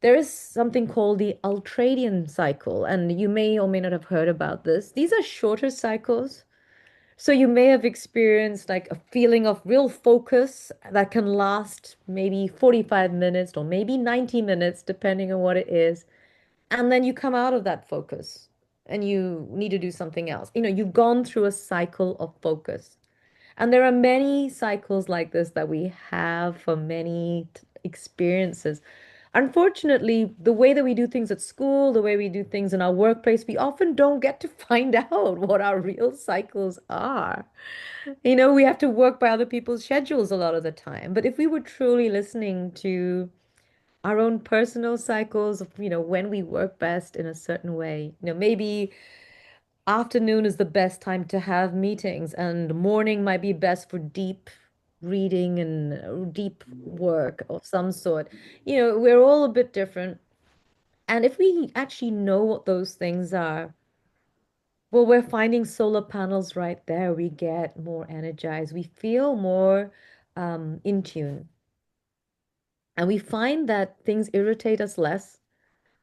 There is something called the ultradian cycle, and you may or may not have heard about this. These are shorter cycles. So you may have experienced like a feeling of real focus that can last maybe 45 minutes or maybe 90 minutes, depending on what it is. And then you come out of that focus and you need to do something else. You've gone through a cycle of focus. And there are many cycles like this that we have for many experiences. Unfortunately, the way that we do things at school, the way we do things in our workplace, we often don't get to find out what our real cycles are. We have to work by other people's schedules a lot of the time. But if we were truly listening to our own personal cycles of, when we work best in a certain way, maybe afternoon is the best time to have meetings, and morning might be best for deep reading and deep work of some sort. We're all a bit different. And if we actually know what those things are, well, we're finding solar panels right there. We get more energized. We feel more in tune. And we find that things irritate us less.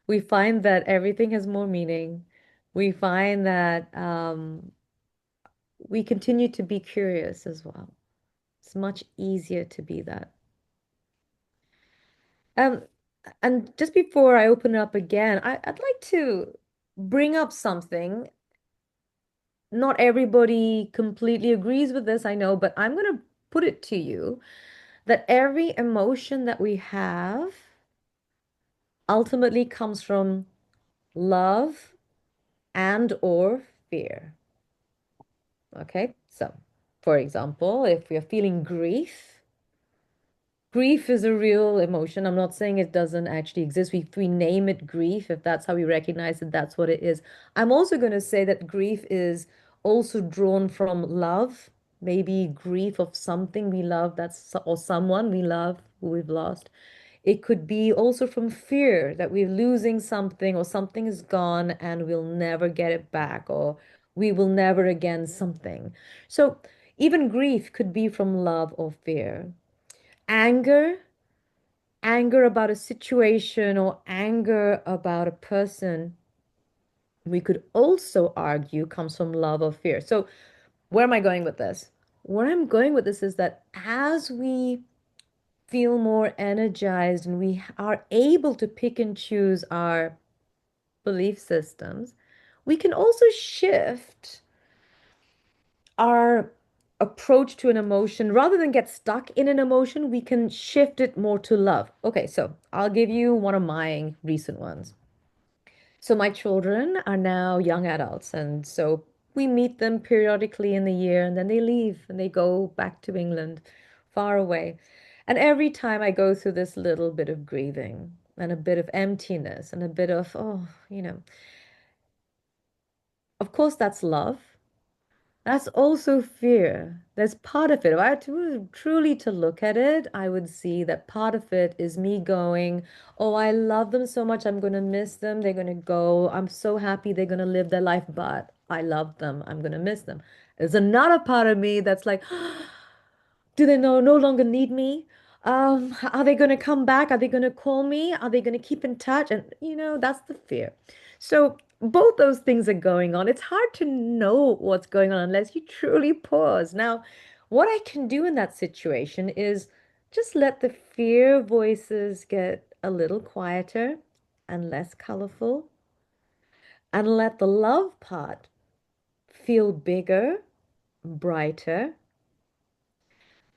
We find that everything has more meaning. We find that we continue to be curious as well. It's much easier to be that. Um, and just before I open it up again, I'd like to bring up something. Not everybody completely agrees with this, I know, but I'm going to put it to you that every emotion that we have ultimately comes from love and or fear. Okay, so for example, if we're feeling grief is a real emotion. I'm not saying it doesn't actually exist. We name it grief, if that's how we recognize it, that's what it is. I'm also going to say that grief is also drawn from love, maybe grief of something we love, or someone we love who we've lost. It could be also from fear that we're losing something or something is gone and we'll never get it back or we will never again something. So even grief could be from love or fear. Anger anger about a situation or anger about a person, we could also argue comes from love or fear. So, where am I going with this? Where I'm going with this is that as we feel more energized and we are able to pick and choose our belief systems, we can also shift our approach to an emotion. Rather than get stuck in an emotion, we can shift it more to love. Okay, so I'll give you one of my recent ones. So my children are now young adults, and so we meet them periodically in the year, and then they leave and they go back to England, far away. And every time I go through this little bit of grieving and a bit of emptiness and a bit of, oh, of course that's love. That's also fear. There's part of it. If I had to truly to look at it, I would see that part of it is me going, oh, I love them so much. I'm going to miss them. They're going to go. I'm so happy they're going to live their life, but I love them. I'm going to miss them. There's another part of me that's like, do they no longer need me? Are they going to come back? Are they going to call me? Are they going to keep in touch? And that's the fear. So both those things are going on. It's hard to know what's going on unless you truly pause. Now, what I can do in that situation is just let the fear voices get a little quieter and less colorful, and let the love part feel bigger, brighter.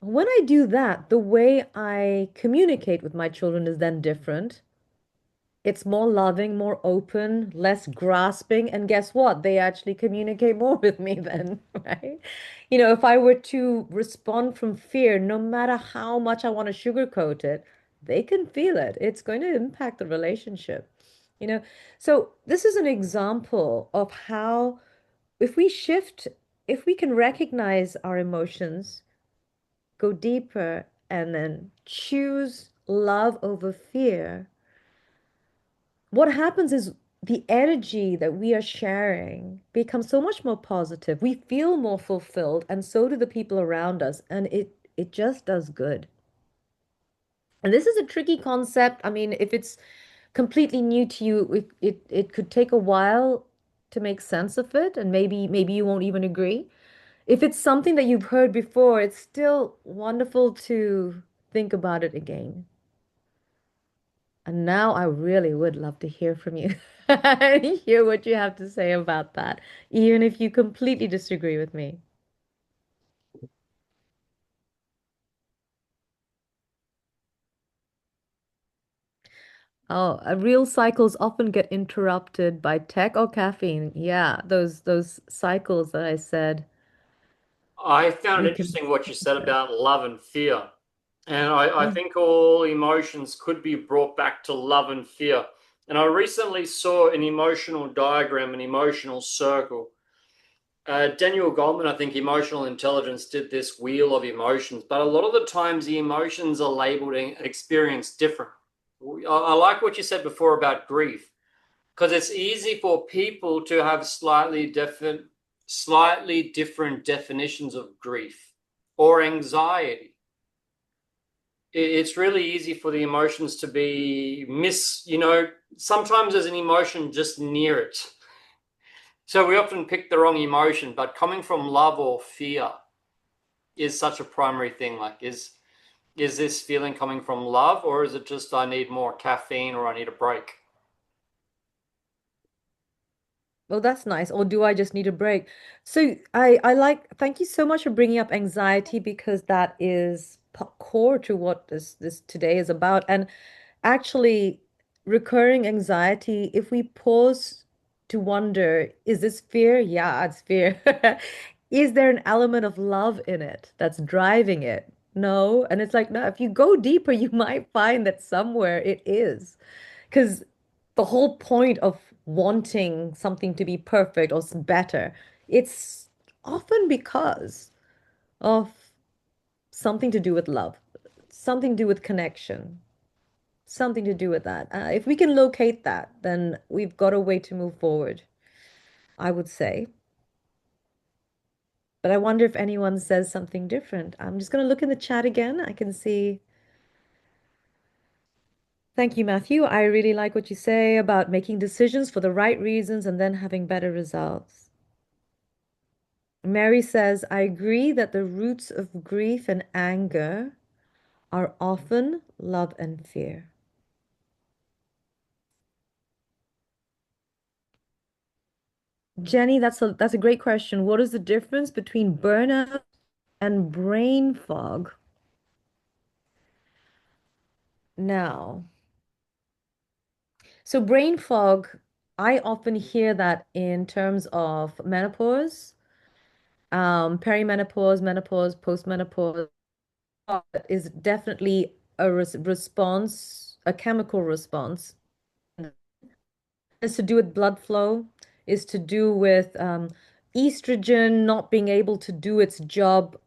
When I do that, the way I communicate with my children is then different. It's more loving, more open, less grasping. And guess what? They actually communicate more with me then, right? If I were to respond from fear, no matter how much I want to sugarcoat it, they can feel it. It's going to impact the relationship, you know? So this is an example of how if we shift, if we can recognize our emotions, go deeper, and then choose love over fear, what happens is the energy that we are sharing becomes so much more positive. We feel more fulfilled, and so do the people around us, and it just does good. And this is a tricky concept. I mean, if it's completely new to you, it could take a while to make sense of it, and maybe you won't even agree. If it's something that you've heard before, it's still wonderful to think about it again. And now I really would love to hear from you, hear what you have to say about that, even if you completely disagree with me. Oh, real cycles often get interrupted by tech or caffeine. Yeah, those cycles that I said I found we it can. interesting what you said about love and fear. And I Mm. think all emotions could be brought back to love and fear. And I recently saw an emotional diagram, an emotional circle. Daniel Goleman, I think emotional intelligence, did this wheel of emotions, but a lot of the times the emotions are labeled and experienced different. I like what you said before about grief, because it's easy for people to have slightly different definitions of grief or anxiety. It's really easy for the emotions to be sometimes there's an emotion just near it. So we often pick the wrong emotion, but coming from love or fear is such a primary thing. Like, is this feeling coming from love, or is it just I need more caffeine or I need a break? Well, that's nice. Or do I just need a break? So thank you so much for bringing up anxiety because that is core to what this today is about. And actually, recurring anxiety, if we pause to wonder, is this fear? Yeah, it's fear. Is there an element of love in it that's driving it? No. And it's like, no, if you go deeper, you might find that somewhere it is. Because the whole point of wanting something to be perfect or better, it's often because of something to do with love, something to do with connection, something to do with that. If we can locate that, then we've got a way to move forward, I would say. But I wonder if anyone says something different. I'm just going to look in the chat again. I can see Thank you, Matthew. I really like what you say about making decisions for the right reasons and then having better results. Mary says, I agree that the roots of grief and anger are often love and fear. Jenny, that's a great question. What is the difference between burnout and brain fog? Now, so brain fog, I often hear that in terms of menopause, perimenopause, menopause, postmenopause is definitely a response, a chemical response. It's to do with blood flow, is to do with estrogen not being able to do its job,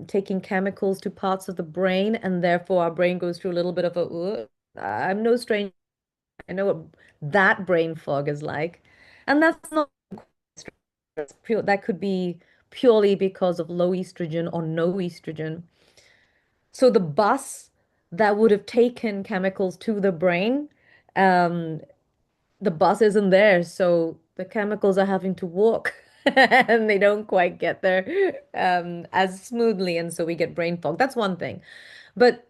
taking chemicals to parts of the brain, and therefore our brain goes through a little bit of a, I'm no stranger. I know what that brain fog is like. And that's not pure, that could be purely because of low estrogen or no estrogen. So the bus that would have taken chemicals to the brain, um, the bus isn't there, so the chemicals are having to walk and they don't quite get there as smoothly, and so we get brain fog. That's one thing. But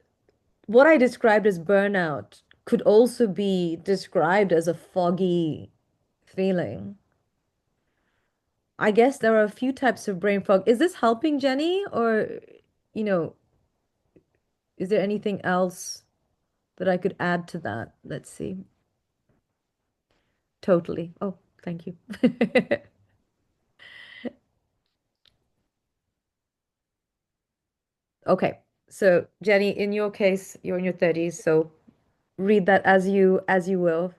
what I described as burnout could also be described as a foggy feeling. I guess there are a few types of brain fog. Is this helping, Jenny? Or, you know, is there anything else that I could add to that? Let's see. Totally. Oh, thank you. Okay. So, Jenny, in your case, you're in your 30s, so read that as you will.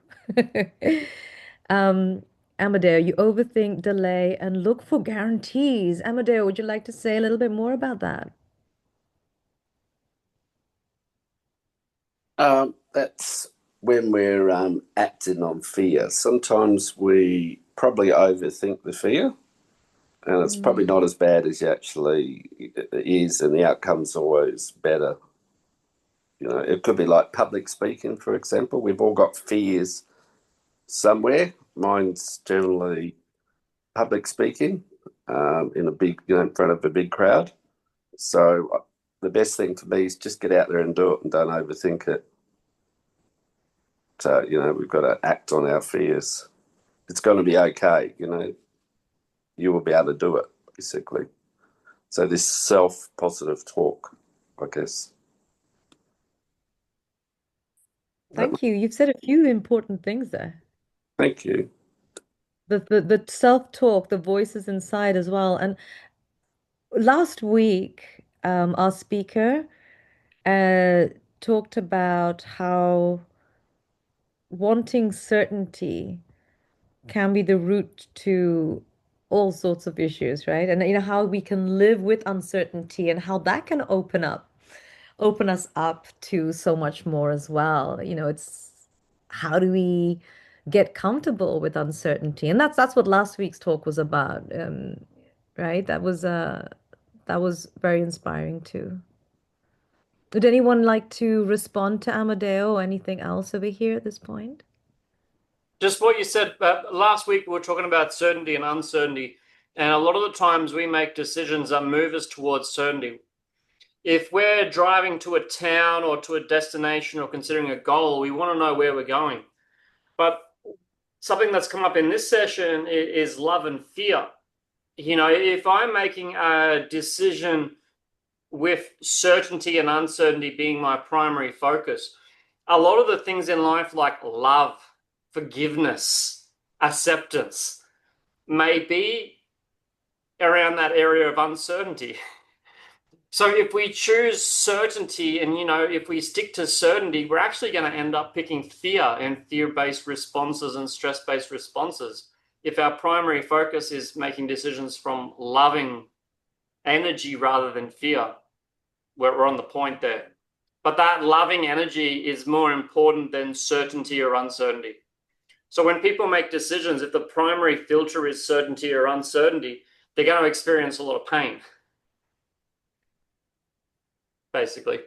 Um, Amadeo, you overthink, delay, and look for guarantees. Amadeo, would you like to say a little bit more about that? That's when we're acting on fear. Sometimes we probably overthink the fear, and it's probably not as bad as you actually is, and the outcome's always better. You know, it could be like public speaking, for example. We've all got fears somewhere. Mine's generally public speaking in a big, in front of a big crowd. So the best thing for me is just get out there and do it and don't overthink it. So, we've got to act on our fears. It's going to be okay, you will be able to do it, basically. So this self-positive talk, I guess. Thank you. You've said a few important things there. Thank you. The self-talk, the voices inside as well. And last week, our speaker uh, talked about how wanting certainty can be the root to all sorts of issues, right? And how we can live with uncertainty and how that can open us up to so much more as well. It's how do we get comfortable with uncertainty? And that's what last week's talk was about, right? That was very inspiring too. Would anyone like to respond to Amadeo or anything else over here at this point? Just what you said last week, we were talking about certainty and uncertainty. And a lot of the times we make decisions that move us towards certainty. If we're driving to a town or to a destination or considering a goal, we want to know where we're going. But something that's come up in this session is love and fear. If I'm making a decision with certainty and uncertainty being my primary focus, a lot of the things in life like love, forgiveness, acceptance may be around that area of uncertainty. So if we choose certainty and, if we stick to certainty, we're actually going to end up picking fear and fear-based responses and stress-based responses. If our primary focus is making decisions from loving energy rather than fear, we're on the point there. But that loving energy is more important than certainty or uncertainty. So when people make decisions, if the primary filter is certainty or uncertainty, they're going to experience a lot of pain, basically.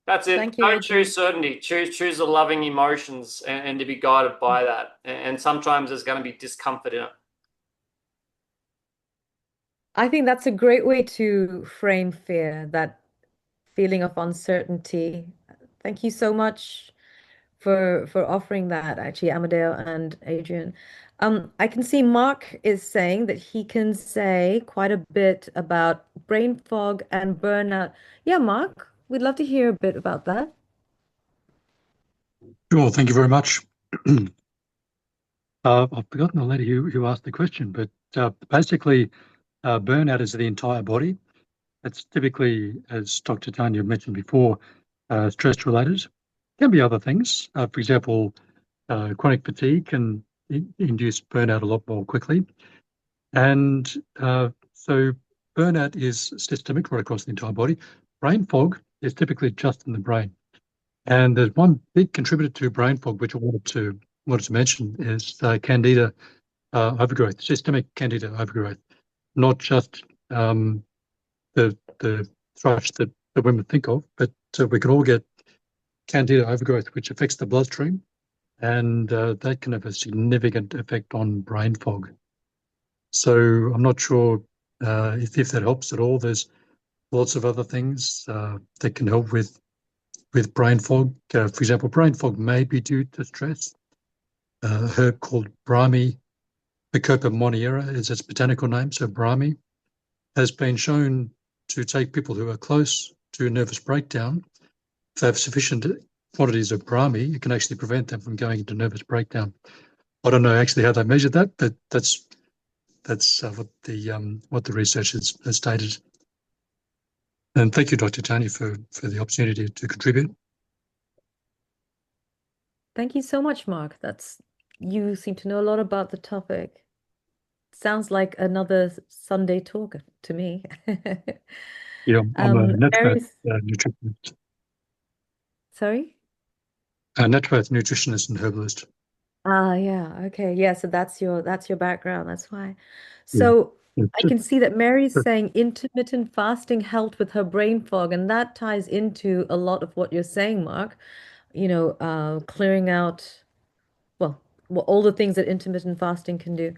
That's it. Thank you, Don't Adrian. choose certainty. Choose the loving emotions and to be guided by that. And sometimes there's going to be discomfort in it. I think that's a great way to frame fear, that feeling of uncertainty. Thank you so much for offering that, actually, Amadeo and Adrian. I can see Mark is saying that he can say quite a bit about brain fog and burnout. Yeah, Mark, we'd love to hear a bit about that. Sure, thank you very much. I've forgotten the lady who asked the question, but basically, burnout is the entire body. It's typically, as Dr. Tanya mentioned before, stress related. Can be other things. For example, chronic fatigue can induce burnout a lot more quickly. And so burnout is systemic right across the entire body. Brain fog is typically just in the brain. And there's one big contributor to brain fog, which I wanted to mention, is candida overgrowth, systemic candida overgrowth, not just the thrush that women think of, but we can all get candida overgrowth, which affects the bloodstream, and that can have a significant effect on brain fog. So I'm not sure if that helps at all. There's lots of other things that can help with brain fog. For example, brain fog may be due to stress. A herb called brahmi, Bacopa moniera is its botanical name, so brahmi, has been shown to take people who are close to nervous breakdown. If they have sufficient quantities of brahmi, it can actually prevent them from going into nervous breakdown. I don't know actually how they measured that, but that's what the research has stated. And thank you, Dr. Tanya, for the opportunity to contribute. Thank you so much, Mark. You seem to know a lot about the topic. Sounds like another Sunday talk to me. Yeah, I'm a naturopath Mary's, nutritionist. sorry? A naturopath nutritionist and herbalist. Yeah, okay. Yeah, so that's your background. That's why. Yeah. So Yeah, I can see that Mary's saying intermittent fasting helped with her brain fog, and that ties into a lot of what you're saying, Mark. Clearing out, well, all the things that intermittent fasting can do.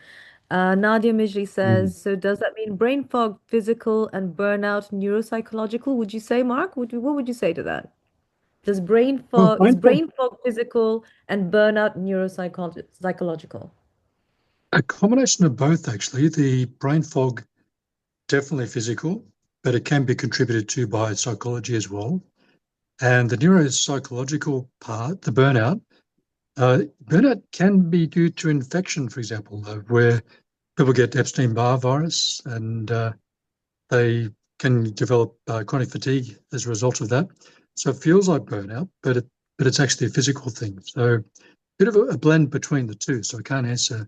Nadia Mijli Mm. says, so does that mean brain fog, physical, and burnout, neuropsychological? Would you say, Mark? What would you say to that? Well, Is brain fog, brain fog physical and burnout neuropsychological? a combination of both, actually. The brain fog, definitely physical, but it can be contributed to by psychology as well. And the neuropsychological part, the burnout can be due to infection, for example, where people get Epstein-Barr virus and they can develop chronic fatigue as a result of that. So it feels like burnout, but it's actually a physical thing. So a bit of a blend between the two. So I can't answer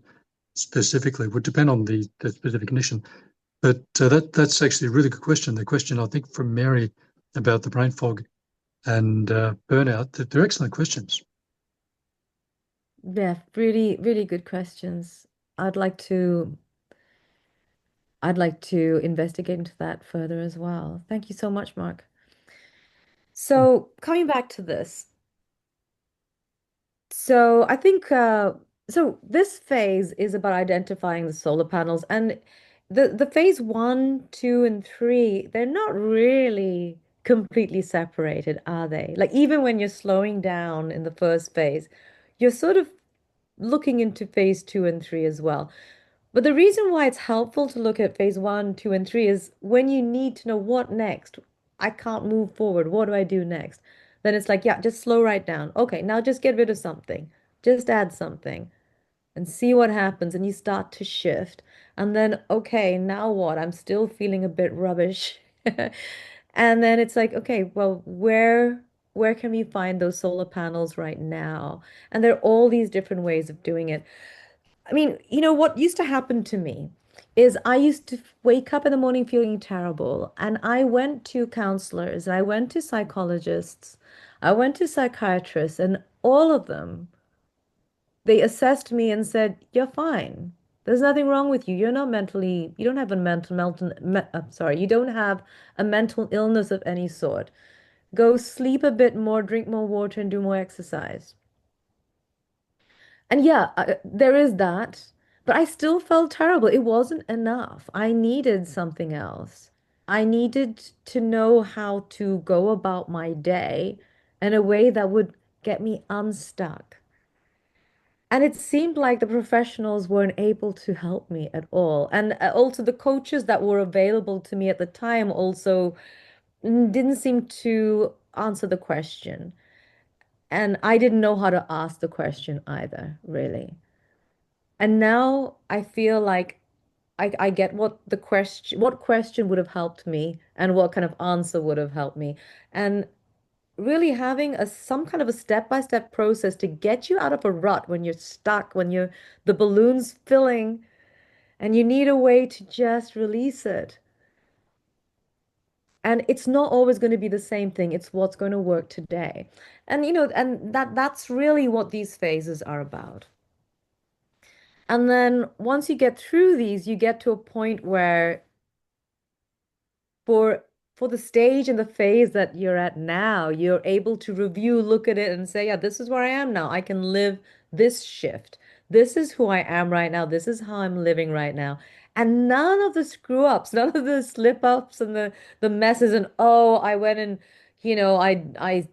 specifically. It would depend on the specific condition. But that's actually a really good question. The question, I think, from Mary about the brain fog and burnout, they're excellent questions. Yeah, really, really good questions. I'd like to I'd like to investigate into that further as well. Thank you so much, Mark. So coming back to this, so I think so this phase is about identifying the solar panels, and the phase one, two, and three, they're not really completely separated, are they? Like even when you're slowing down in the first phase, you're sort of looking into phase two and three as well. But the reason why it's helpful to look at phase one, two, and three is when you need to know what next. I can't move forward. What do I do next? Then it's like, yeah, just slow right down. Okay, now just get rid of something. Just add something and see what happens. And you start to shift. And then, okay, now what? I'm still feeling a bit rubbish. And then it's like, okay, well, where can we find those solar panels right now? And there are all these different ways of doing it. I mean, what used to happen to me is I used to wake up in the morning feeling terrible, and I went to counselors, I went to psychologists, I went to psychiatrists, and all of them, they assessed me and said, "You're fine. There's nothing wrong with you. You don't have a mental, sorry, you don't have a mental illness of any sort. go sleep a bit more, drink more water, and do more exercise. And yeah, there is that, but I still felt terrible. It wasn't enough. I needed something else. I needed to know how to go about my day in a way that would get me unstuck. And it seemed like the professionals weren't able to help me at all. And also the coaches that were available to me at the time also didn't seem to answer the question. And I didn't know how to ask the question either, really. And now I feel like I get what question would have helped me and what kind of answer would have helped me. And really having some kind of a step-by-step process to get you out of a rut when you're stuck, when the balloon's filling and you need a way to just release it. And it's not always going to be the same thing. It's what's going to work today. And and that's really what these phases are about. And then once you get through these, you get to a point where for for the stage and the phase that you're at now, you're able to review, look at it and say, yeah, this is where I am now. I can live this shift. This is who I am right now. This is how I'm living right now. And none of the screw ups, none of the slip ups and the messes and oh, I went and I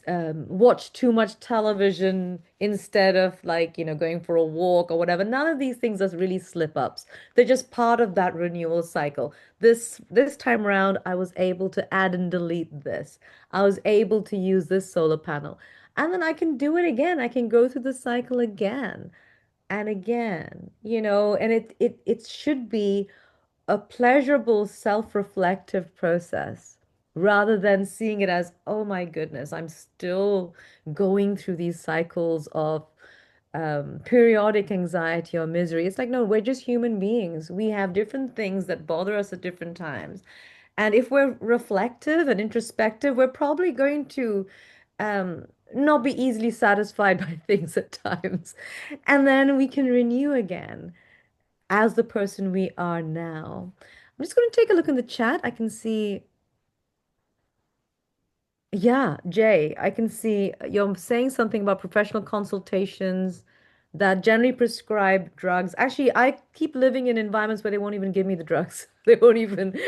watch too much television instead of going for a walk or whatever. None of these things are really slip ups. They're just part of that renewal cycle. This time around, I was able to add and delete this. I was able to use this solar panel. And then I can do it again. I can go through the cycle again and again, and it should be a pleasurable self-reflective process rather than seeing it as, oh my goodness, I'm still going through these cycles of periodic anxiety or misery. It's like, no, we're just human beings. We have different things that bother us at different times. And if we're reflective and introspective, we're probably going to not be easily satisfied by things at times. And then we can renew again as the person we are now. I'm just going to take a look in the chat. I can see, yeah, Jay, I can see you're saying something about professional consultations that generally prescribe drugs. Actually, I keep living in environments where they won't even give me the drugs. They won't even,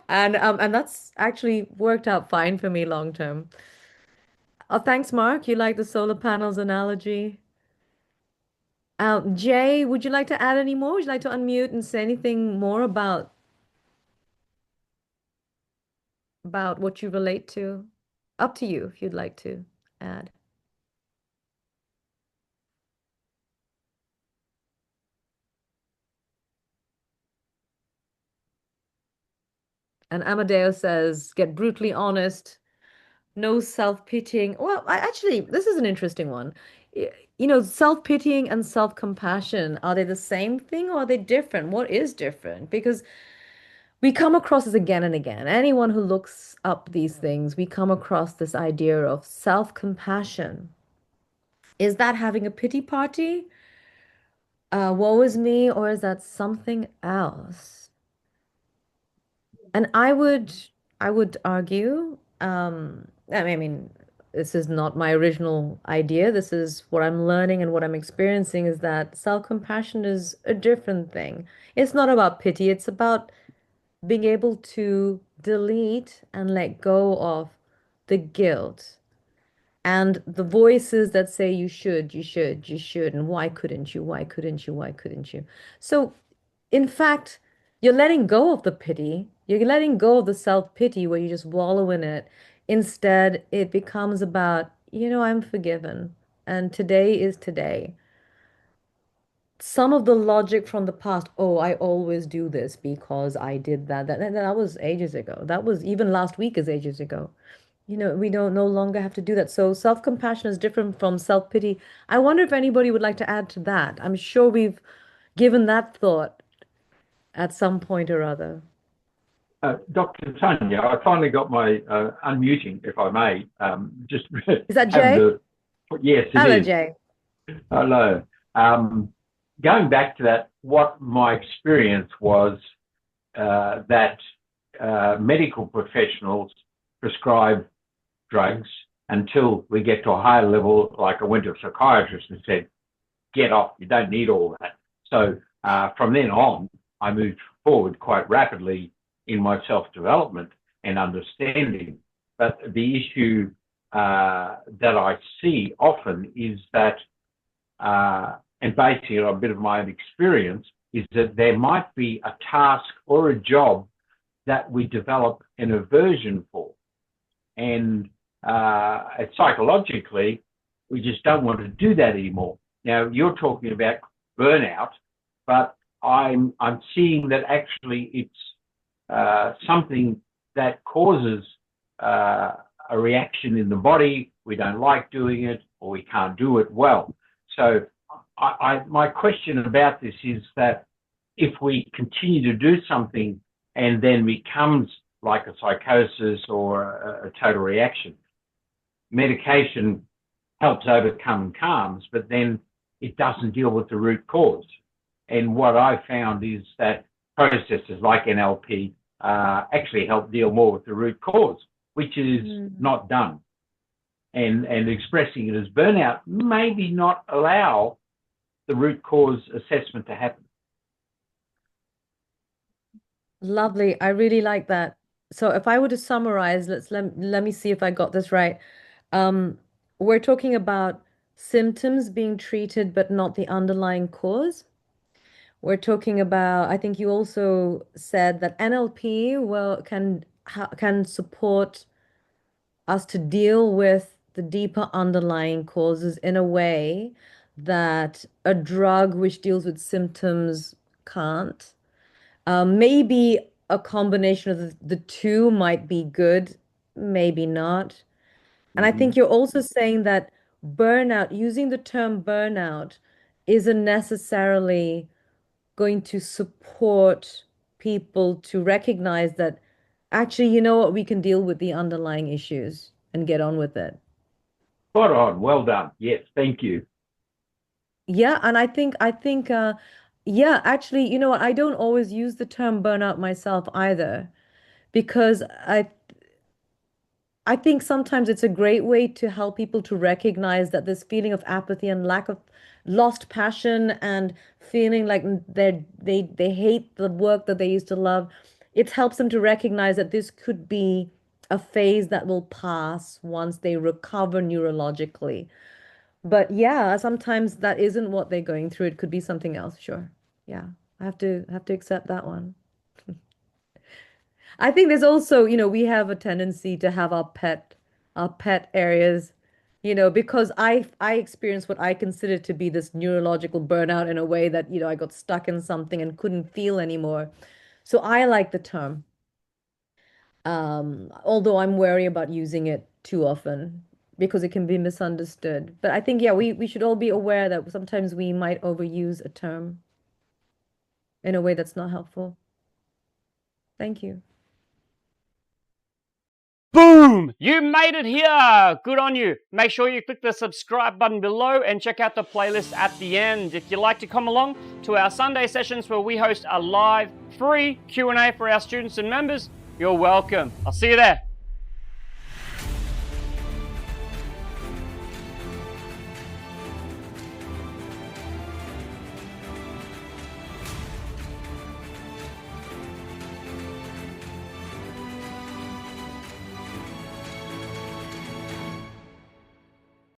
and that's actually worked out fine for me long term. Oh, thanks, Mark. You like the solar panels analogy? Jay, would you like to add any more? Would you like to unmute and say anything more about what you relate to? Up to you if you'd like to add. And Amadeo says, get brutally honest, no self-pitying. Well, actually, this is an interesting one. Self-pitying and self-compassion, are they the same thing or are they different? What is different? Because we come across this again and again. Anyone who looks up these things, we come across this idea of self-compassion. Is that having a pity party? Woe is me, or is that something else? And I would argue, I mean, this is not my original idea. This is what I'm learning and what I'm experiencing is that self-compassion is a different thing. It's not about pity, it's about being able to delete and let go of the guilt and the voices that say you should, you should, you should, and why couldn't you, why couldn't you, why couldn't you? So, in fact, you're letting go of the pity, you're letting go of the self-pity where you just wallow in it. Instead, it becomes about, I'm forgiven, and today is today. Some of the logic from the past, oh, I always do this because I did that. That was ages ago. That was even last week is ages ago. We don't no longer have to do that. So self-compassion is different from self-pity. I wonder if anybody would like to add to that. I'm sure we've given that thought at some point or other. Dr. Tanya, I finally got my unmuting, if I may. Just Is that Jay? Yes, it Hello, is. Jay. Hello. Going back to that, what my experience was that medical professionals prescribe drugs until we get to a higher level, like I went to a psychiatrist and said, get off, you don't need all that. So from then on, I moved forward quite rapidly in my self-development and understanding. But the issue that I see often is that, and basing it on a bit of my own experience, is that there might be a task or a job that we develop an aversion for. And psychologically, we just don't want to do that anymore. Now, you're talking about burnout, but I'm seeing that actually it's something that causes a reaction in the body. We don't like doing it, or we can't do it well. So my question about this is that if we continue to do something and then becomes like a psychosis or a total reaction, medication helps overcome and calms, but then it doesn't deal with the root cause. And what I found is that processes like NLP actually help deal more with the root cause, which is not done. And expressing it as burnout maybe not allow the root cause assessment to happen. Lovely. I really like that. So if I were to summarize, let me see if I got this right. We're talking about symptoms being treated, but not the underlying cause. We're talking about, I think you also said that NLP can support us to deal with the deeper underlying causes in a way that a drug which deals with symptoms can't. Maybe a combination of the two might be good, maybe not. And I think you're also saying that burnout, using the term burnout, isn't necessarily going to support people to recognize that actually, you know what, we can deal with the underlying issues and get on with it. Spot on. Well done. Yes, thank you. Yeah, and yeah, actually, you know what, I don't always use the term burnout myself either, because I think sometimes it's a great way to help people to recognize that this feeling of apathy and lack of lost passion and feeling like they hate the work that they used to love. It helps them to recognize that this could be a phase that will pass once they recover neurologically. But yeah, sometimes that isn't what they're going through. It could be something else. Sure. Yeah. I have to accept that one. I think there's also, we have a tendency to have our pet areas, because I experienced what I consider to be this neurological burnout in a way that, I got stuck in something and couldn't feel anymore. So I like the term. Although I'm wary about using it too often because it can be misunderstood. But I think, yeah, we should all be aware that sometimes we might overuse a term in a way that's not helpful. Thank you. Boom! You made it here! Good on you. Make sure you click the subscribe button below and check out the playlist at the end. If you'd like to come along to our Sunday sessions where we host a live, free Q&A for our students and members, you're welcome. I'll see you there.